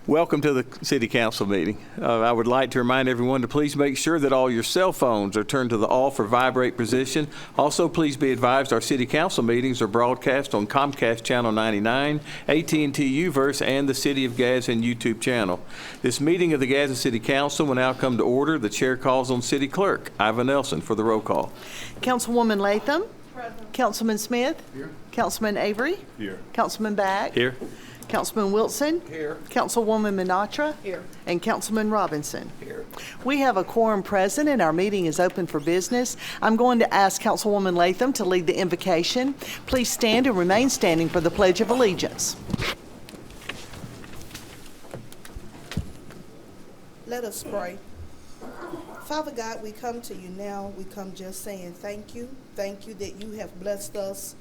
Welcome to the City Council meeting. I would like to remind everyone to please make sure that all your cell phones are turned to the off or vibrate position. Also, please be advised our City Council meetings are broadcast on Comcast Channel 99, AT&T UVerse, and the City of Gadsden YouTube channel. This meeting of the Gadsden City Council will now come to order. The chair calls on City Clerk Iva Nelson for the roll call. Councilwoman Latham. Present. Councilman Smith. Here. Councilman Avery. Here. Councilman Back. Here. Councilman Wilson. Here. Councilwoman Minatra. Here. And Councilman Robinson. Here. We have a quorum present and our meeting is open for business. I'm going to ask Councilwoman Latham to lead the invocation. Please stand and remain standing for the Pledge of Allegiance. Let us pray. Father God, we come to you now. We come just saying thank you. Thank you that you have blessed us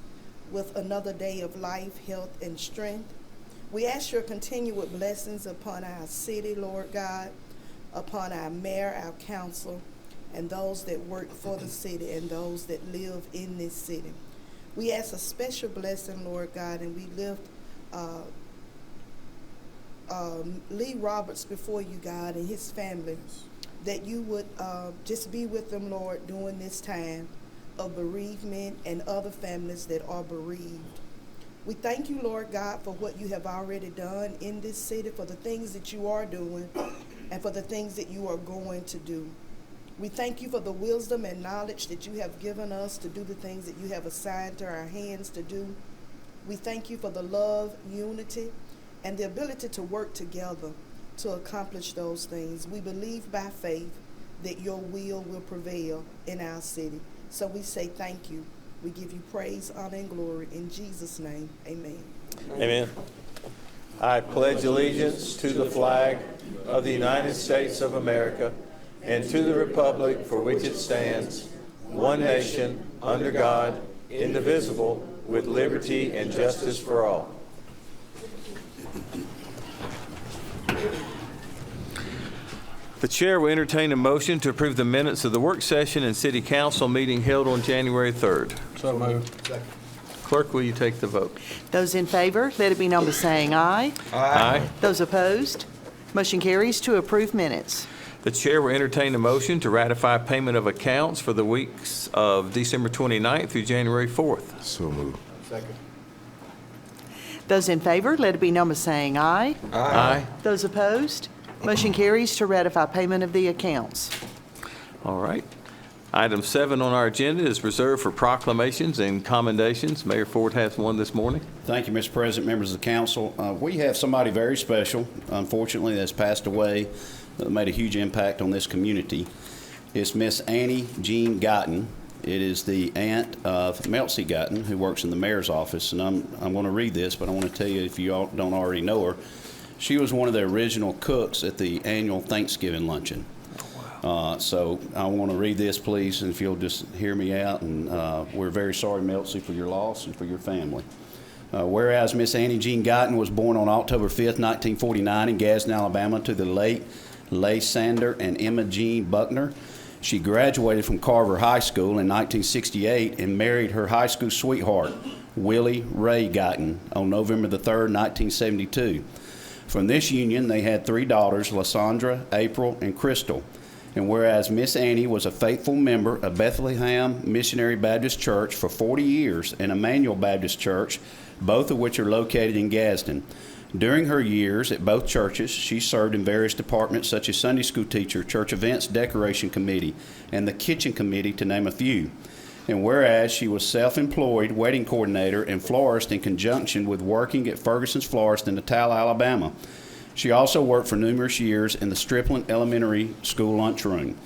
with another day of life, health, and strength. We ask your continual blessings upon our city, Lord God, upon our mayor, our council, and those that work for the city and those that live in this city. We ask a special blessing, Lord God, and we lift Lee Roberts before you, God, and his family, that you would just be with them, Lord, during this time of bereavement and other families that are bereaved. We thank you, Lord God, for what you have already done in this city, for the things that you are doing, and for the things that you are going to do. We thank you for the wisdom and knowledge that you have given us to do the things that you have assigned to our hands to do. We thank you for the love, unity, and the ability to work together to accomplish those things. We believe by faith that your will prevail in our city. So we say thank you. We give you praise, honor, and glory. In Jesus' name, amen. Amen. I pledge allegiance to the flag of the United States of America and to the republic for which it stands, one nation, under God, indivisible, with liberty and justice for all. The chair will entertain a motion to approve the minutes of the work session and City Council meeting held on January 3rd. So moved. Second. Clerk, will you take the vote? Those in favor, let it be known by saying aye. Aye. Those opposed, motion carries to approve minutes. The chair will entertain a motion to ratify payment of accounts for the weeks of December 29th through January 4th. So moved. Second. Those in favor, let it be known by saying aye. Aye. Those opposed, motion carries to ratify payment of the accounts. All right. Item 7 on our agenda is reserved for proclamations and commendations. Mayor Ford has one this morning. Thank you, Mr. President, members of the council. We have somebody very special, unfortunately, that's passed away, that made a huge impact on this community. It's Miss Annie Jean Guyton. It is the aunt of Meltsy Guyton, who works in the mayor's office. And I'm going to read this, but I want to tell you, if you all don't already know her, she was one of the original cooks at the annual Thanksgiving luncheon. So I want to read this, please, and if you'll just hear me out. And we're very sorry, Meltsy, for your loss and for your family. Whereas Miss Annie Jean Guyton was born on October 5th, 1949 in Gadsden, Alabama, to the late Leigh Sander and Emma Jean Buckner. She graduated from Carver High School in 1968 and married her high school sweetheart, Willie Ray Guyton, on November the 3rd, 1972. From this union, they had 3 daughters, Lysandra, April, and Crystal. And whereas Miss Annie was a faithful member of Bethlehem Missionary Baptist Church for 40 years and Emmanuel Baptist Church, both of which are located in Gadsden. During her years at both churches, she served in various departments such as Sunday school teacher, church events decoration committee, and the kitchen committee, to name a few. And whereas she was self-employed wedding coordinator and florist in conjunction with working at Ferguson's Florist in Natal, Alabama. She also worked for numerous years in the Stripling Elementary School lunchroom.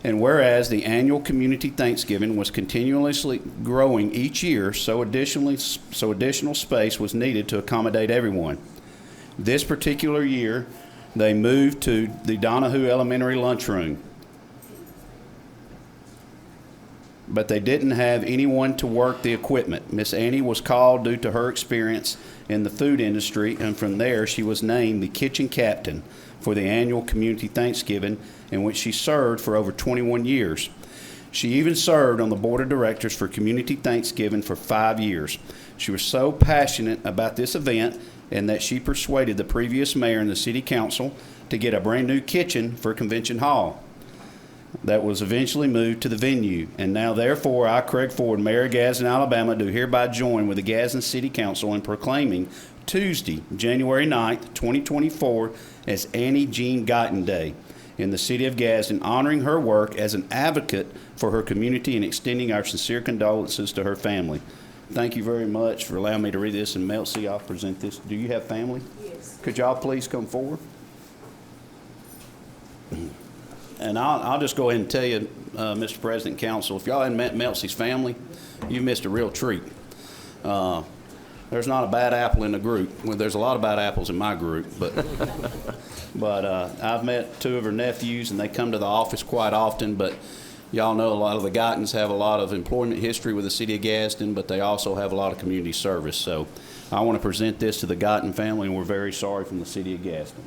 And whereas the annual community Thanksgiving was continuously growing each year, so additional space was needed to accommodate everyone. This particular year, they moved to the Donahue Elementary lunchroom. But they didn't have anyone to work the equipment. Miss Annie was called due to her experience in the food industry, and from there she was named the kitchen captain for the annual community Thanksgiving, in which she served for over 21 years. She even served on the board of directors for Community Thanksgiving for 5 years. She was so passionate about this event and that she persuaded the previous mayor and the city council to get a brand-new kitchen for Convention Hall that was eventually moved to the venue. And now, therefore, I, Craig Ford, Mayor of Gadsden, Alabama, do hereby join with the Gadsden City Council in proclaiming Tuesday, January 9th, 2024, as Annie Jean Guyton Day in the city of Gadsden, honoring her work as an advocate for her community and extending our sincere condolences to her family. Thank you very much for allowing me to read this. And Melcy, I'll present this. Do you have family? Yes. Could y'all please come forward? And I'll just go ahead and tell you, Mr. President, Council, if y'all hadn't met Melcy's family, you missed a real treat. There's not a bad apple in the group. Well, there's a lot of bad apples in my group, but I've met two of her nephews, and they come to the office quite often. But y'all know a lot of the Guytons have a lot of employment history with the city of Gadsden, but they also have a lot of community service. So I want to present this to the Guyton family, and we're very sorry from the city of Gadsden.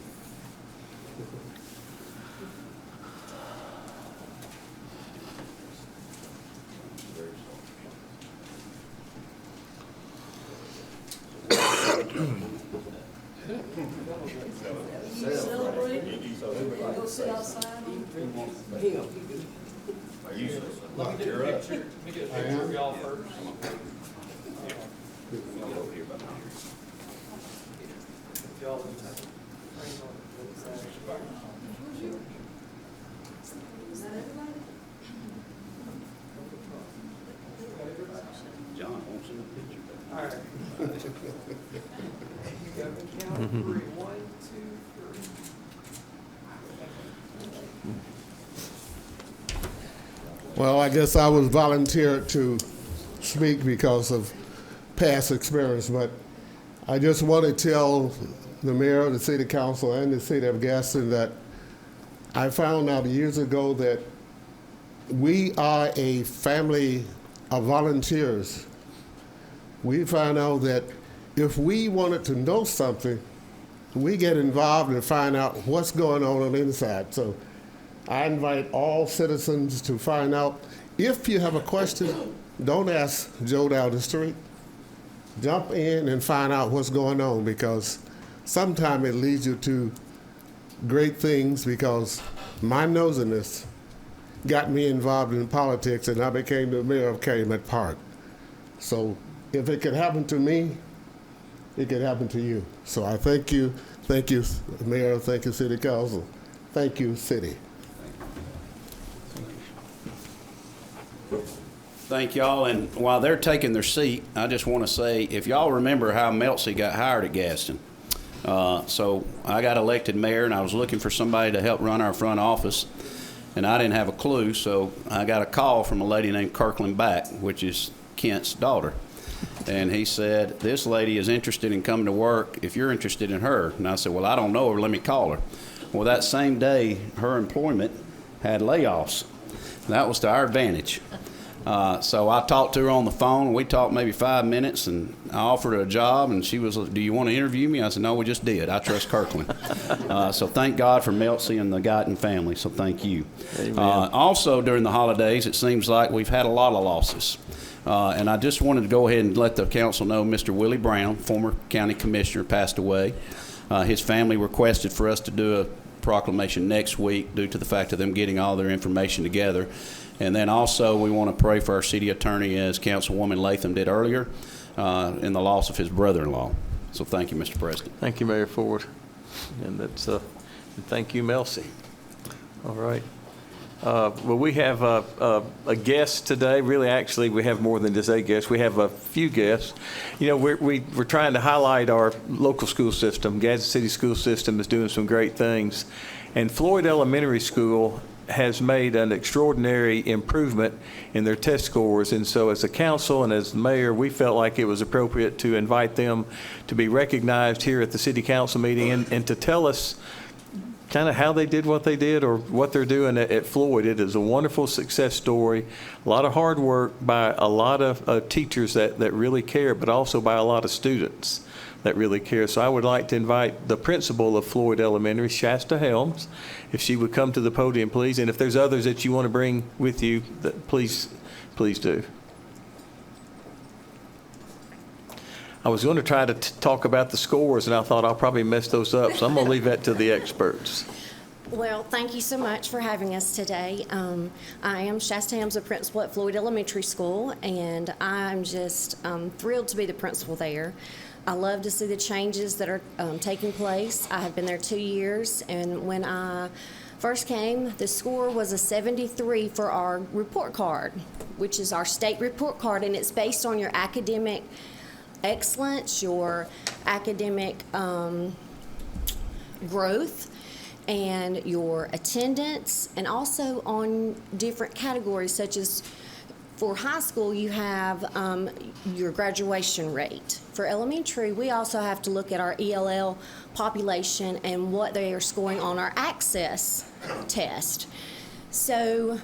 John wants in the picture. All right. You go and count 3. 1, 2, 3. Well, I guess I was volunteered to speak because of past experience, but I just want to tell the mayor, the city council, and the city of Gadsden that I found out years ago that we are a family of volunteers. We found out that if we wanted to know something, we get involved and find out what's going on the inside. So I invite all citizens to find out. If you have a question, don't ask Joe down the street. Jump in and find out what's going on, because sometimes it leads you to great things, because my nosiness got me involved in politics, and I became the mayor of Calumet Park. So if it could happen to me, it could happen to you. So I thank you, Mayor, thank you, City Council, thank you, City. Thank y'all. And while they're taking their seat, I just want to say, if y'all remember how Melcy got hired at Gadsden. So I got elected mayor, and I was looking for somebody to help run our front office, and I didn't have a clue. So I got a call from a lady named Kirkland Back, which is Kent's daughter. And he said, this lady is interested in coming to work if you're interested in her. And I said, well, I don't know her. Let me call her. Well, that same day, her employment had layoffs. That was to our advantage. So I talked to her on the phone. We talked maybe 5 minutes, and I offered her a job, and she was, do you want to interview me? I said, no, we just did. I trust Kirkland. So thank God for Melcy and the Guyton family, so thank you. Also, during the holidays, it seems like we've had a lot of losses. And I just wanted to go ahead and let the council know Mr. Willie Brown, former county commissioner, passed away. His family requested for us to do a proclamation next week due to the fact of them getting all their information together. And then also we want to pray for our city attorney, as Councilwoman Latham did earlier, in the loss of his brother-in-law. So thank you, Mr. President. Thank you, Mayor Ford. And that's, and thank you, Melcy. All right. Well, we have a guest today. Really, actually, we have more than just a guest. We have a few guests. You know, we're trying to highlight our local school system. Gadsden City School System is doing some great things. And Floyd Elementary School has made an extraordinary improvement in their test scores. And so as a council and as mayor, we felt like it was appropriate to invite them to be recognized here at the city council meeting and to tell us kind of how they did what they did or what they're doing at Floyd. It is a wonderful success story, a lot of hard work by a lot of teachers that really care, but also by a lot of students that really care. So I would like to invite the principal of Floyd Elementary, Shasta Helms, if she would come to the podium, please. And if there's others that you want to bring with you, please do. I was going to try to talk about the scores, and I thought I'll probably mess those up, so I'm going to leave that to the experts. Well, thank you so much for having us today. I am Shasta Hams, the principal at Floyd Elementary School, and I'm just thrilled to be the principal there. I love to see the changes that are taking place. I have been there 2 years, and when I first came, the score was a 73 for our report card, which is our state report card, and it's based on your academic excellence, your academic growth, and your attendance, and also on different categories, such as for high school, you have your graduation rate. For elementary, we also have to look at our ELL population and what they are scoring on our access test. So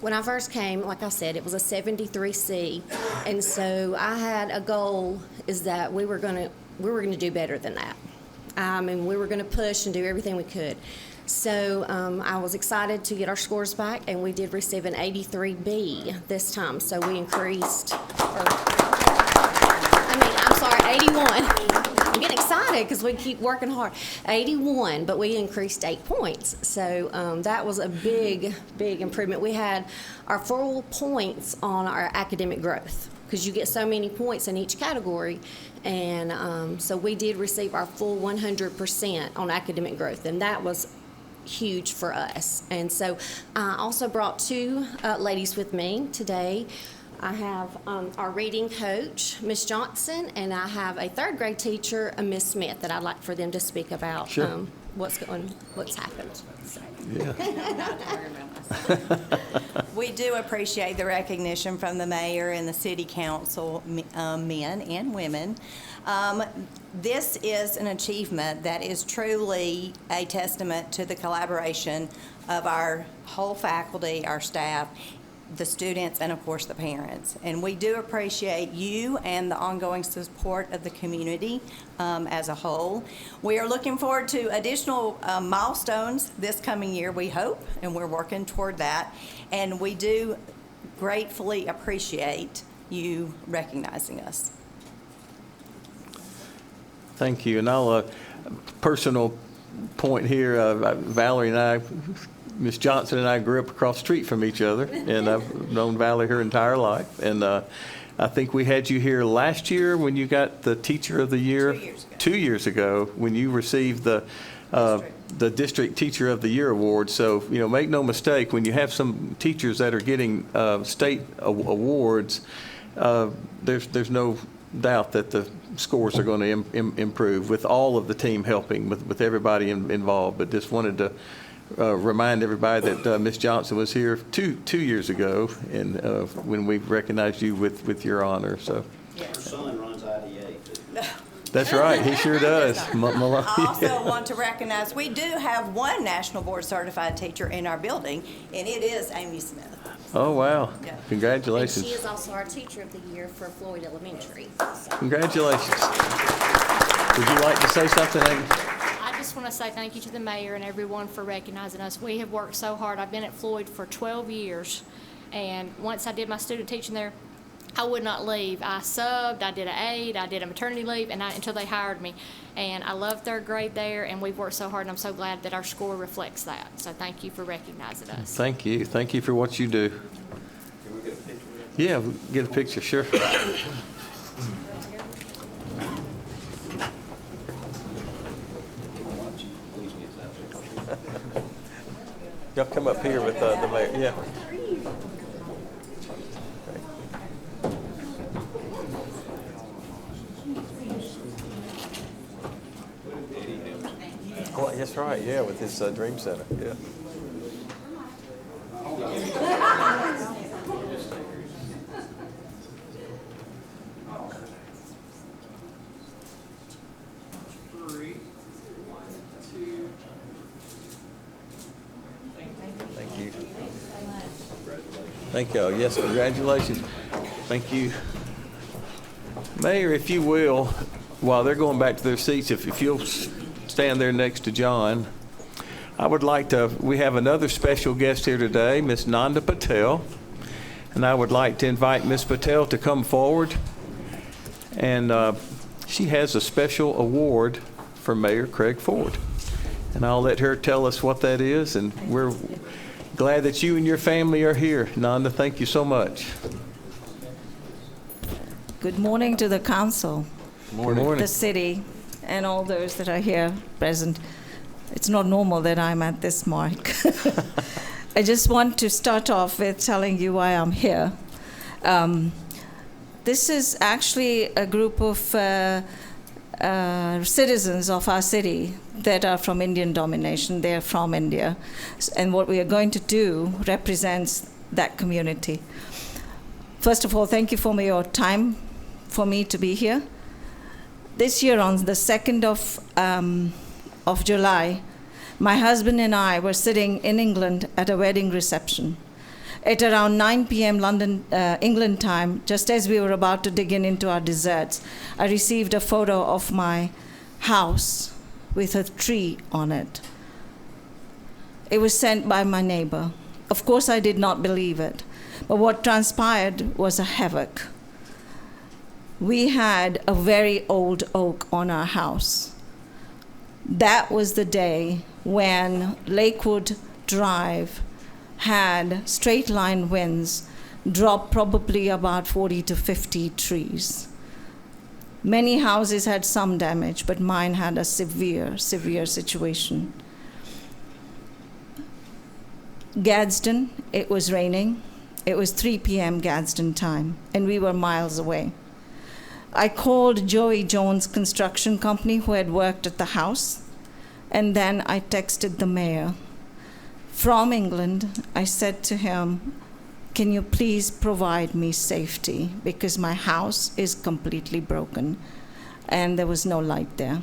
when I first came, like I said, it was a 73C, and so I had a goal is that we were gonna do better than that. And we were going to push and do everything we could. So I was excited to get our scores back, and we did receive an 83B this time. So we increased, I'm sorry, 81. I'm getting excited because we keep working hard. 81, but we increased 8 points. So that was a big, big improvement. We had our full points on our academic growth, because you get so many points in each category. And so we did receive our full 100% on academic growth, and that was huge for us. And so I also brought two ladies with me today. I have our reading coach, Miss Johnson, and I have a third grade teacher, Miss Smith, that I'd like for them to speak about what's happened. So. Yeah. We do appreciate the recognition from the mayor and the city council, men and women. This is an achievement that is truly a testament to the collaboration of our whole faculty, our staff, the students, and of course the parents. And we do appreciate you and the ongoing support of the community as a whole. We are looking forward to additional milestones this coming year, we hope, and we're working toward that. And we do gratefully appreciate you recognizing us. Thank you. And I'll, personal point here, Valerie and I, Miss Johnson and I grew up across the street from each other, and I've known Valerie her entire life. And I think we had you here last year when you got the Teacher of the Year. 2 years ago. 2 years ago, when you received the District Teacher of the Year award. So, make no mistake, when you have some teachers that are getting state awards, there's no doubt that the scores are going to improve with all of the team helping, with everybody involved. But just wanted to remind everybody that Ms. Johnson was here two years ago, and when we recognized you with your honor. So Her son runs IDA, too. that's right, he sure does. I also want to recognize we do have one National Board Certified teacher in our building, and it is Amy Smith. Oh, wow. Yeah. And Congratulations. she is also our Teacher of the Year for Floyd Elementary. Congratulations. Would you like to say something, Amy? I just want to say thank you to the mayor and everyone for recognizing us. We have worked so hard. I've been at Floyd for 12 years, and once I did my student teaching there, I would not leave. I subbed, I did an aide, I did a maternity leave, and until they hired me. And I love third grade there, and we've worked so hard, and I'm so glad that our score reflects that. So thank you for recognizing us. Thank you. Thank you for what you do. Can we get a picture? Yeah, we'll get a picture, sure. Y'all come up here with the mayor. Yeah. Oh, that's right. Yeah, with his Dream Center. Yeah. Thank you. Thank y'all. Yes, congratulations. Thank you. Mayor, if you will, while they're going back to their seats, if you'll stand there next to John, I would like to, we have another special guest here today, Miss Nanda Patel, and I would like to invite Miss Patel to come forward and she has a special award for Mayor Craig Ford. And I'll let her tell us what that is, and we're glad that you and your family are here. Nanda, thank you so much. Good morning to the council, Good morning. the city, and all those that are here present. It's not normal that I'm at this mark. I just want to start off with telling you why I'm here. This is actually a group of citizens of our city that are from Indian domination. They're from India. And what we are going to do represents that community. First of all, thank you for your time for me to be here. This year on the 2nd of July, my husband and I were sitting in England at a wedding reception. At around 9 p.m. England time, just as we were about to dig into our desserts, I received a photo of my house with a tree on it. It was sent by my neighbor. Of course, I did not believe it, but what transpired was a havoc. We had a very old oak on our house. That was the day when Lakewood Drive had straight line winds, dropped probably about 40 to 50 trees. Many houses had some damage, but mine had a severe situation. Gadsden, it was raining. It was 3 p.m. Gadsden time, and we were miles away. I called Joey Jones Construction Company, who had worked at the house, and then I texted the mayor. From England, I said to him, can you please provide me safety, because my house is completely broken, and there was no light there.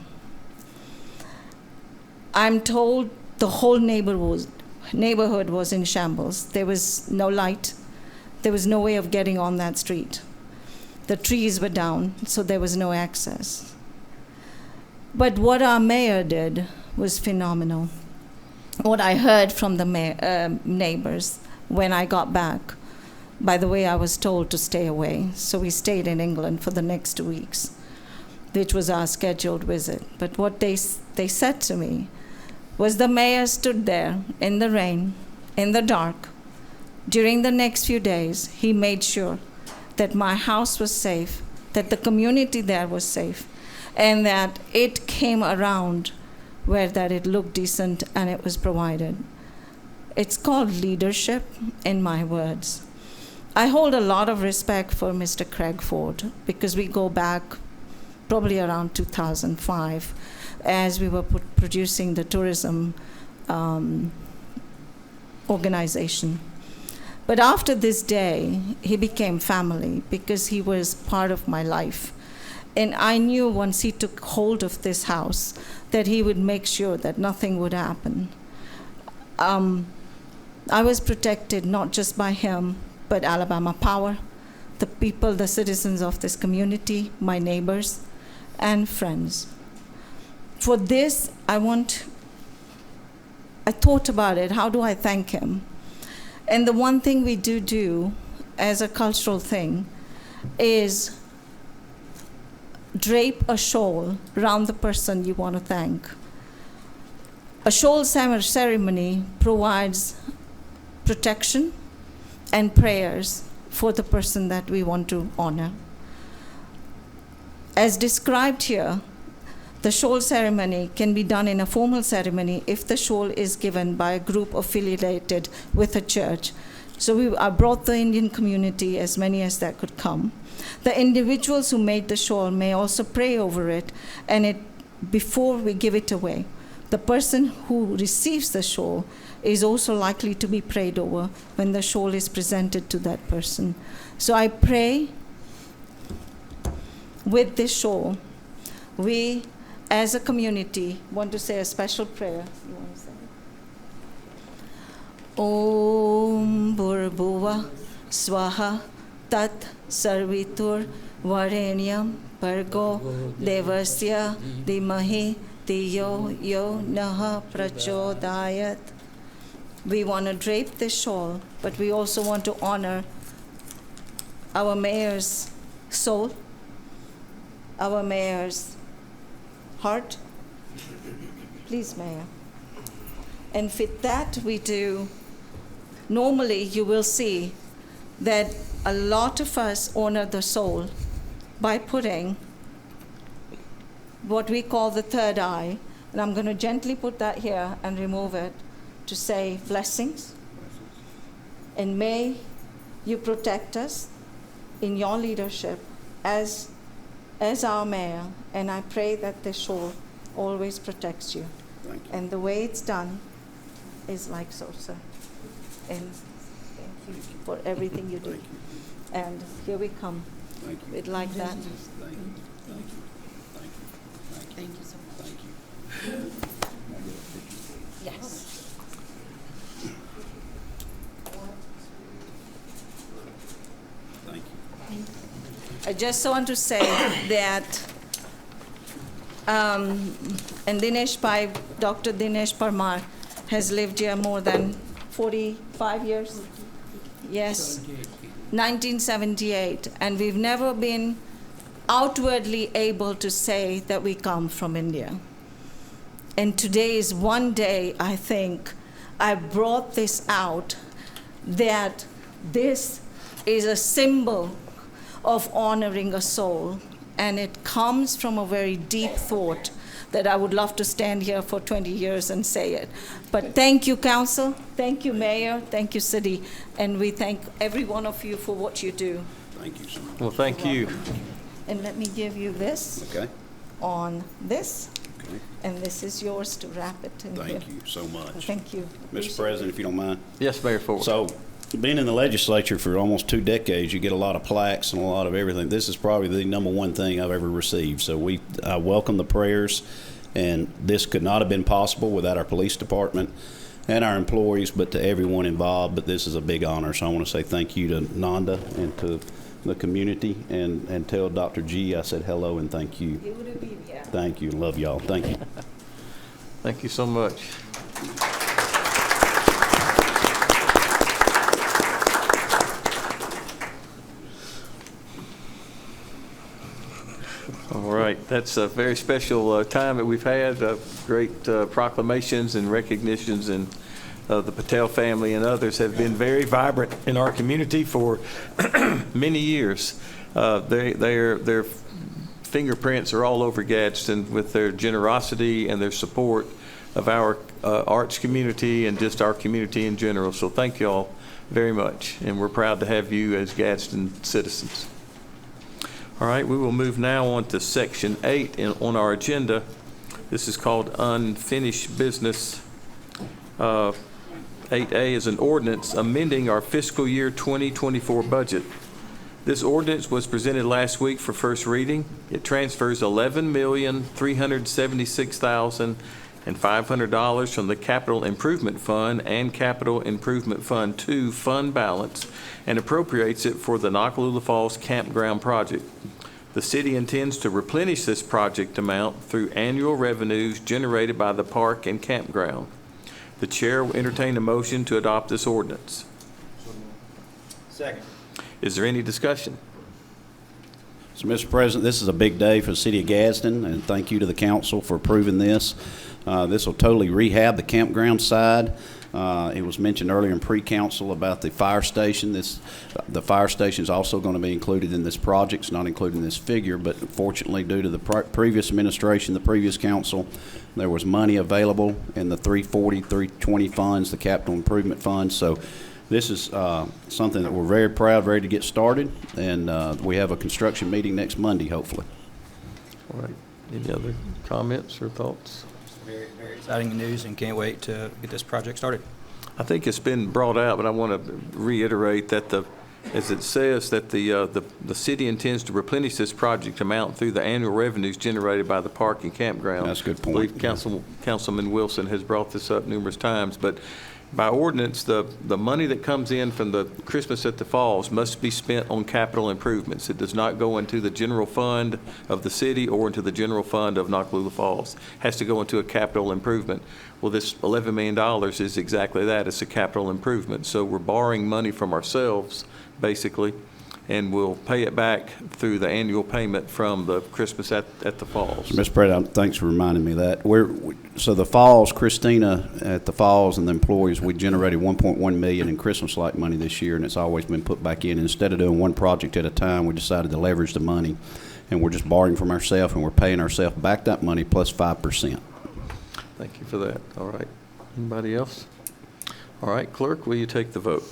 I'm told the whole neighborhood was in shambles. There was no light. There was no way of getting on that street. The trees were down, so there was no access. But what our mayor did was phenomenal. What I heard from the neighbors when I got back, by the way, I was told to stay away, so we stayed in England for the next 2 weeks, which was our scheduled visit. But what they said to me was the mayor stood there in the rain, in the dark. During the next few days, he made sure that my house was safe, that the community there was safe, and that it came around where that it looked decent and it was provided. It's called leadership, in my words. I hold a lot of respect for Mr. Craig Ford, because we go back probably around 2005 as we were producing the tourism organization. But after this day, he became family, because he was part of my life. And I knew once he took hold of this house that he would make sure that nothing would happen. I was protected not just by him, but Alabama Power, the people, the citizens of this community, my neighbors, and friends. For this, I thought about it, how do I thank him? And the one thing we do as a cultural thing is drape a shawl around the person you want to thank. A shawl ceremony provides protection and prayers for the person that we want to honor. As described here, the shawl ceremony can be done in a formal ceremony if the shawl is given by a group affiliated with a church. So I brought the Indian community, as many as that could come. The individuals who made the shawl may also pray over it, and before we give it away. The person who receives the shawl is also likely to be prayed over when the shawl is presented to that person. So I pray with this shawl. We, as a community, want to say a special prayer. You want to say it? Om Bhurabhuva Swaha Tat Sarvitur Varenyam Bhargo Devasya Dhimahi Dhiyo Yo Naha Prachodayat. We want to drape this shawl, but we also want to honor our mayor's soul our mayor's heart. Please, Mayor. And with that, we do, normally you will see that a lot of us honor the soul by putting what we call the third eye, and I'm going to gently put that here and remove it to say blessings. And may you protect us in your leadership as our mayor, and I pray that the soul always protects you. Thank you. And the way it's done is like so, sir. And thank you for everything you do. Thank you. And here we come. Thank you. We'd like that. Thank you. Thank you. Thank you. Thank you so much. Thank you. Yes. Thank you. I just want to say that, and Dr. Dinesh Parmar has lived here more than 45 years. Yes, 1978, and we've never been outwardly able to say that we come from India. And today is one day, I think, I brought this out, that this is a symbol of honoring a soul, and it comes from a very deep thought that I would love to stand here for 20 years and say it. But thank you, Council, thank you, Mayor, thank you, City, and we thank every one of you for what you do. Thank you so much. Well, thank you. And let me give you this Okay. on this, Okay. and this is yours to wrap it in here. Thank you so much. Thank you. Mr. President, if you don't mind. Yes, Mayor Ford. So, being in the legislature for almost 2 decades, you get a lot of plaques and a lot of everything. This is probably the number one thing I've ever received. So I welcome the prayers, and this could not have been possible without our police department and our employees, but to everyone involved. But this is a big honor, so I want to say thank you to Nanda and to the community, and tell Dr. G I said hello and thank you. He would have been here. Thank you. Love y'all. Thank you. Thank you so much. All right, that's a very special time that we've had, great proclamations and recognitions, and the Patel family and others have been very vibrant in our community for many years. Their fingerprints are all over Gadsden with their generosity and their support of our arts community and just our community in general. So thank you all very much, and we're proud to have you as Gadsden citizens. All right, we will move now on to Section 8 on our agenda. This is called Unfinished Business. 8A is an ordinance amending our fiscal year 2024 budget. This ordinance was presented last week for first reading. It transfers $11,376,500 from the Capital Improvement Fund and Capital Improvement Fund 2 fund balance and appropriates it for the Nakalula Falls Campground project. The city intends to replenish this project amount through annual revenues generated by the park and campground. The chair will entertain a motion to adopt this ordinance. Second. Is there any discussion? So, Mr. President, this is a big day for the city of Gadsden, and thank you to the council for approving this. This will totally rehab the campground side. It was mentioned earlier in pre-council about the fire station. The fire station is also going to be included in this project. It's not included in this figure, but fortunately, due to the previous administration, the previous council, there was money available in the 340, 320 funds, the capital improvement funds. So this is something that we're very proud, ready to get started, and we have a construction meeting next Monday, hopefully. All right. Any other comments or thoughts? Very, very exciting news, and can't wait to get this project started. I think it's been brought out, but I want to reiterate that as it says, that the city intends to replenish this project amount through the annual revenues generated by the park and campground. That's a good point. I believe Councilman Wilson has brought this up numerous times, but by ordinance, the money that comes in from the Christmas at the Falls must be spent on capital improvements. It does not go into the general fund of the city or into the general fund of Nakalula Falls. It has to go into a capital improvement. Well, this $11 million is exactly that. It's a capital improvement. So we're borrowing money from ourselves, basically, and we'll pay it back through the annual payment from the Christmas at the Falls. Mr. President, thanks for reminding me of that. So the Falls, Christina at the Falls and the employees, we generated $1.1 million in Christmas light money this year, and it's always been put back in. Instead of doing one project at a time, we decided to leverage the money, and we're just borrowing from ourselves, and we're paying ourselves back that money plus 5%. Thank you for that. All right. Anybody else? All right, clerk, will you take the vote?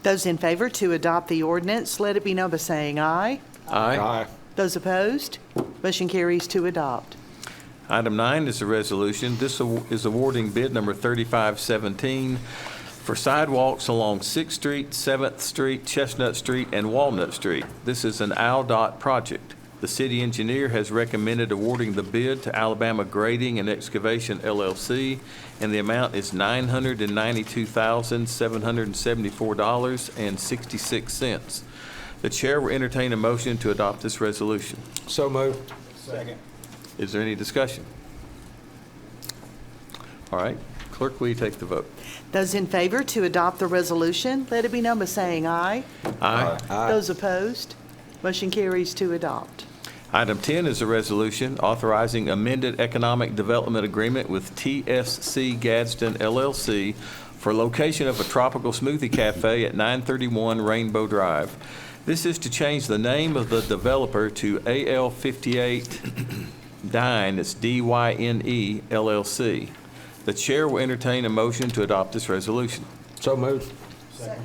Those in favor to adopt the ordinance, let it be known by saying aye. Aye. Those opposed, motion carries to adopt. Item 9 is a resolution. This is awarding bid number 3517 for sidewalks along 6th Street, 7th Street, Chestnut Street, and Walnut Street. This is an ALDOT project. The city engineer has recommended awarding the bid to Alabama Grading and Excavation, LLC, and the amount is $992,774.66. The chair will entertain a motion to adopt this resolution. So moved. Second. Is there any discussion? All right. Clerk, will you take the vote? Those in favor to adopt the resolution, let it be known by saying aye. Aye. Those opposed, motion carries to adopt. Item 10 is a resolution authorizing amended economic development agreement with TSC Gadsden LLC for location of a tropical smoothie cafe at 931 Rainbow Drive. This is to change the name of the developer to AL58 Dine, it's DYNE LLC. The chair will entertain a motion to adopt this resolution. So moved. Second.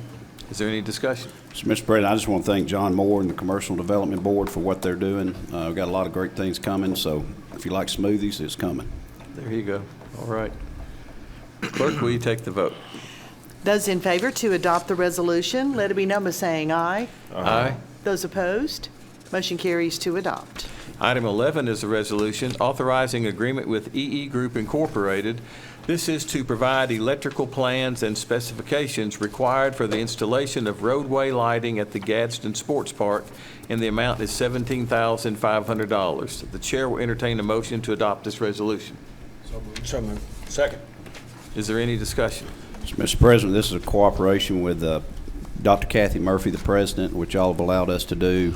Is there any discussion? So, Mr. President, I just want to thank John Moore and the Commercial Development Board for what they're doing. We've got a lot of great things coming, so if you like smoothies, it's coming. There you go. All right. Clerk, will you take the vote? Those in favor to adopt the resolution, let it be known by saying aye. Aye. Those opposed, motion carries to adopt. Item 11 is a resolution authorizing agreement with EE Group Incorporated. This is to provide electrical plans and specifications required for the installation of roadway lighting at the Gadsden Sports Park, and the amount is $17,500. The chair will entertain a motion to adopt this resolution. So moved. Second. Is there any discussion? So, Mr. President, this is a cooperation with Dr. Kathy Murphy, the president, which y'all have allowed us to do.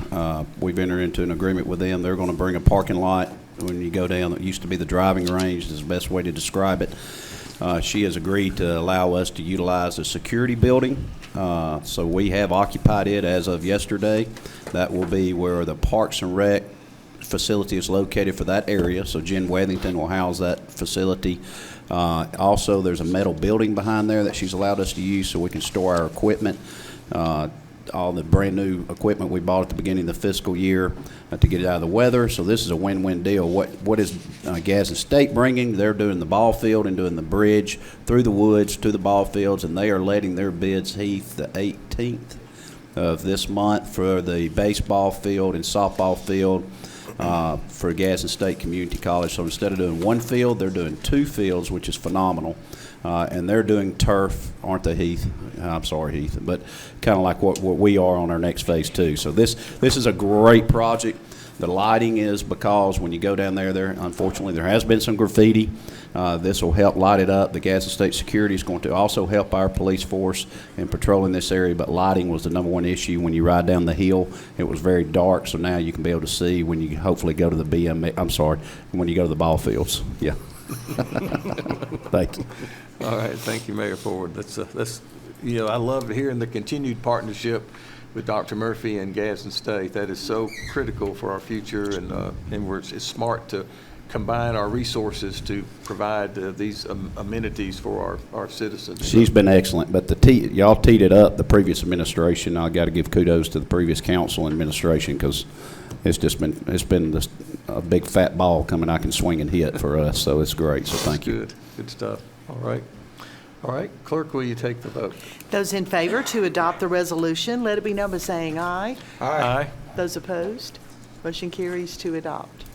We've entered into an agreement with them. They're going to bring a parking lot when you go down that used to be the driving range, is the best way to describe it. She has agreed to allow us to utilize the security building. So we have occupied it as of yesterday. That will be where the Parks and Rec facility is located for that area. So Jen Wethington will house that facility. Also, there's a metal building behind there that she's allowed us to use so we can store our equipment. All the brand new equipment we bought at the beginning of the fiscal year to get it out of the weather. So this is a win-win deal. What is Gadsden State bringing? They're doing the ball field and doing the bridge through the woods to the ball fields, and they are letting their bids heath the 18th of this month for the baseball field and softball field for Gadsden State Community College. So instead of doing one field, they're doing two fields, which is phenomenal. And they're doing turf, aren't they, Heath? I'm sorry, Heath, but kind of like what we are on our next phase two. So this is a great project. The lighting is because when you go down there, unfortunately there has been some graffiti. This will help light it up. The Gadsden State Security is going to also help our police force in patrolling this area, but lighting was the number one issue when you ride down the hill. It was very dark, so now you can be able to see when you hopefully go to the when you go to the ball fields. Yeah. Thank you. All right, thank you, Mayor Ford. That's I love hearing the continued partnership with Dr. Murphy and Gadsden State. That is so critical for our future, and it's smart to combine our resources to provide these amenities for our citizens. She's been excellent, but y'all teed it up, the previous administration. I got to give kudos to the previous council and administration because it's been a big fat ball coming I can swing and hit for us, so it's great. So thank you. Good stuff. All right, clerk, will you take the vote? Those in favor to adopt the resolution, let it be known by saying aye. Aye. Those opposed, motion carries to adopt.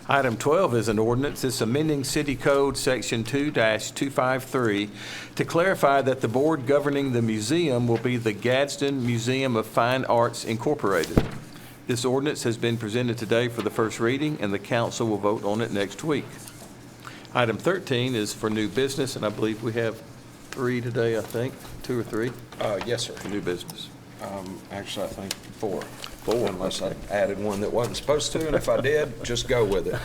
Item 12 is an ordinance. It's amending City Code Section 2-253 to clarify that the board governing the museum will be the Gadsden Museum of Fine Arts, Incorporated. This ordinance has been presented today for the first reading, and the council will vote on it next week. Item 13 is for new business, and I believe we have 3 today, I think, 2 or 3. Yes, sir. New business. Actually, I think four. Unless I added one that wasn't supposed to, and if I did, just go with it.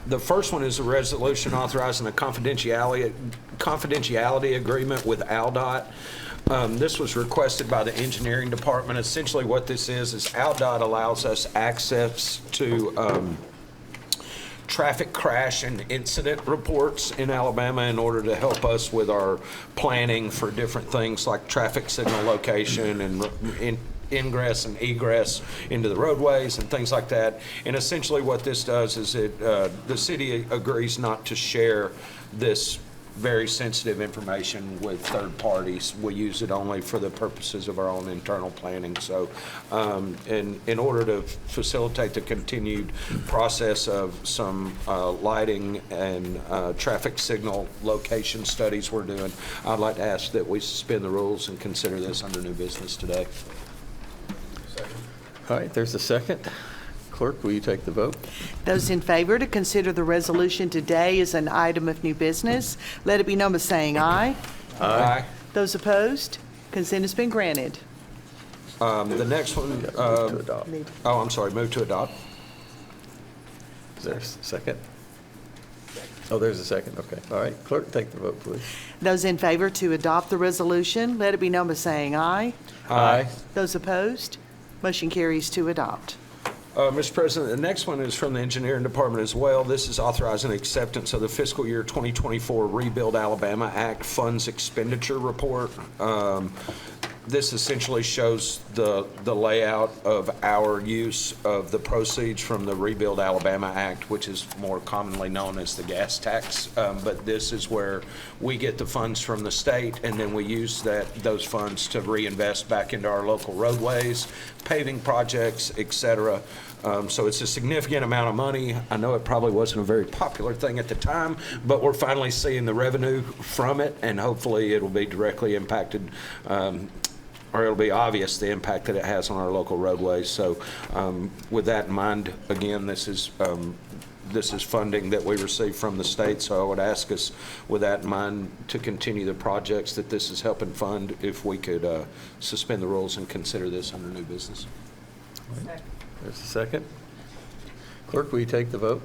The first one is a resolution authorizing a confidentiality agreement with ALDOT. This was requested by the engineering department. Essentially what this is ALDOT allows us access to traffic crash and incident reports in Alabama in order to help us with our planning for different things like traffic signal location and ingress and egress into the roadways and things like that. And essentially what this does is the city agrees not to share this very sensitive information with third parties. We use it only for the purposes of our own internal planning. So in order to facilitate the continued process of some lighting and traffic signal location studies we're doing, I'd like to ask that we suspend the rules and consider this under new business today. All right, there's a second. Clerk, will you take the vote? Those in favor to consider the resolution today as an item of new business, let it be known by saying aye. Aye. Those opposed, consent has been granted. The next one, To adopt. oh, I'm sorry, move to adopt. Is there a second? Oh, there's a second, okay. All right, clerk, take the vote, please. Those in favor to adopt the resolution, let it be known by saying aye. Aye. Those opposed, motion carries to adopt. Mr. President, the next one is from the engineering department as well. This is authorizing acceptance of the fiscal year 2024 Rebuild Alabama Act Funds Expenditure Report. This essentially shows the layout of our use of the proceeds from the Rebuild Alabama Act, which is more commonly known as the gas tax. But this is where we get the funds from the state, and then we use those funds to reinvest back into our local roadways, paving projects, et cetera. So it's a significant amount of money. I know it probably wasn't a very popular thing at the time, but we're finally seeing the revenue from it, and hopefully it'll be directly impacted, or it'll be obvious the impact that it has on our local roadways. So with that in mind, again, this is funding that we receive from the state, so I would ask us, with that in mind, to continue the projects that this is helping fund, if we could suspend the rules and consider this under new business. There's a second. Clerk, will you take the vote?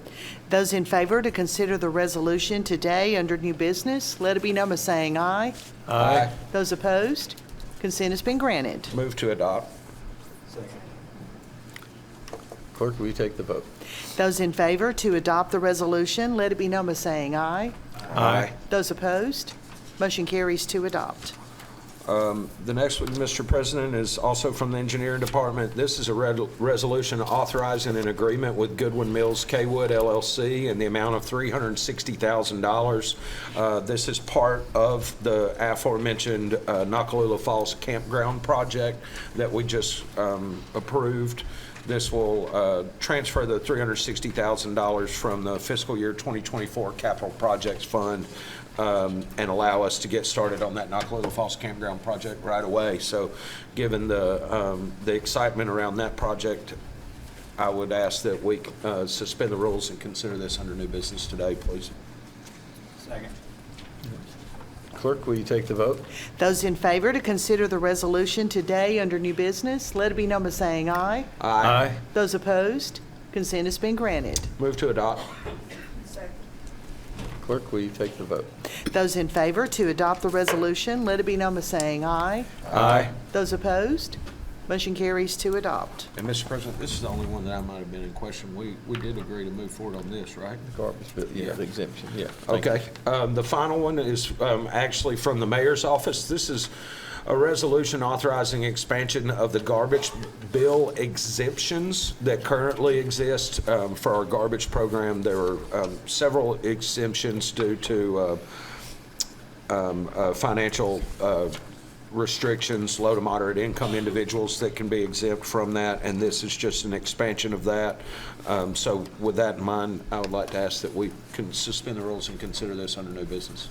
Those in favor to consider the resolution today under new business, let it be known by saying aye. Aye. Those opposed, consent has been granted. Move to adopt. Clerk, will you take the vote? Those in favor to adopt the resolution, let it be known by saying aye. Aye. Those opposed, motion carries to adopt. The next one, Mr. President, is also from the engineering department. This is a resolution authorizing an agreement with Goodwin Mills Kaywood LLC in the amount of $360,000. This is part of the aforementioned Nakalula Falls Campground project that we just approved. This will transfer the $360,000 from the fiscal year 2024 Capital Projects Fund and allow us to get started on that Nakalula Falls Campground project right away. So given the excitement around that project, I would ask that we suspend the rules and consider this under new business today, please. Second. Clerk, will you take the vote? Those in favor to consider the resolution today under new business, let it be known by saying aye. Aye. Those opposed, consent has been granted. Move to adopt. Clerk, will you take the vote? Those in favor to adopt the resolution, let it be known by saying aye. Aye. Those opposed, motion carries to adopt. And Mr. President, this is the only one that I might have been in question. We did agree to move forward on this, right? Garbage bill, yeah, the exemption, yeah. Okay. The final one is actually from the mayor's office. This is a resolution authorizing expansion of the garbage bill exemptions that currently exist for our garbage program. There are several exemptions due to financial restrictions, low to moderate income individuals that can be exempt from that, and this is just an expansion of that. So with that in mind, I would like to ask that we can suspend the rules and consider this under new business.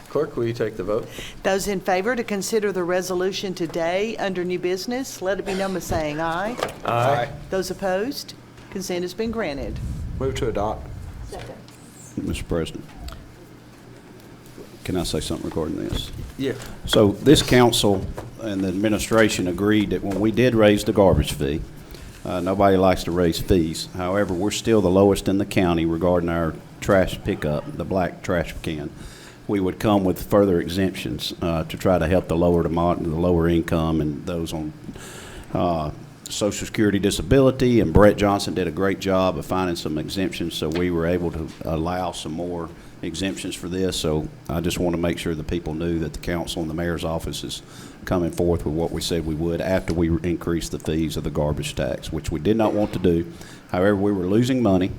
Clerk, will you take the vote? Those in favor to consider the resolution today under new business, let it be known by saying aye. Aye. Those opposed, consent has been granted. Move to adopt. Mr. President. Can I say something regarding this? Yeah. So this council and the administration agreed that when we did raise the garbage fee, nobody likes to raise fees. However, we're still the lowest in the county regarding our trash pickup, the black trash can. We would come with further exemptions to try to help the lower income and those on Social Security disability. And Brett Johnson did a great job of finding some exemptions, so we were able to allow some more exemptions for this. So I just want to make sure the people knew that the council and the mayor's office is coming forth with what we said we would after we increased the fees of the garbage tax, which we did not want to do. However, we were losing money,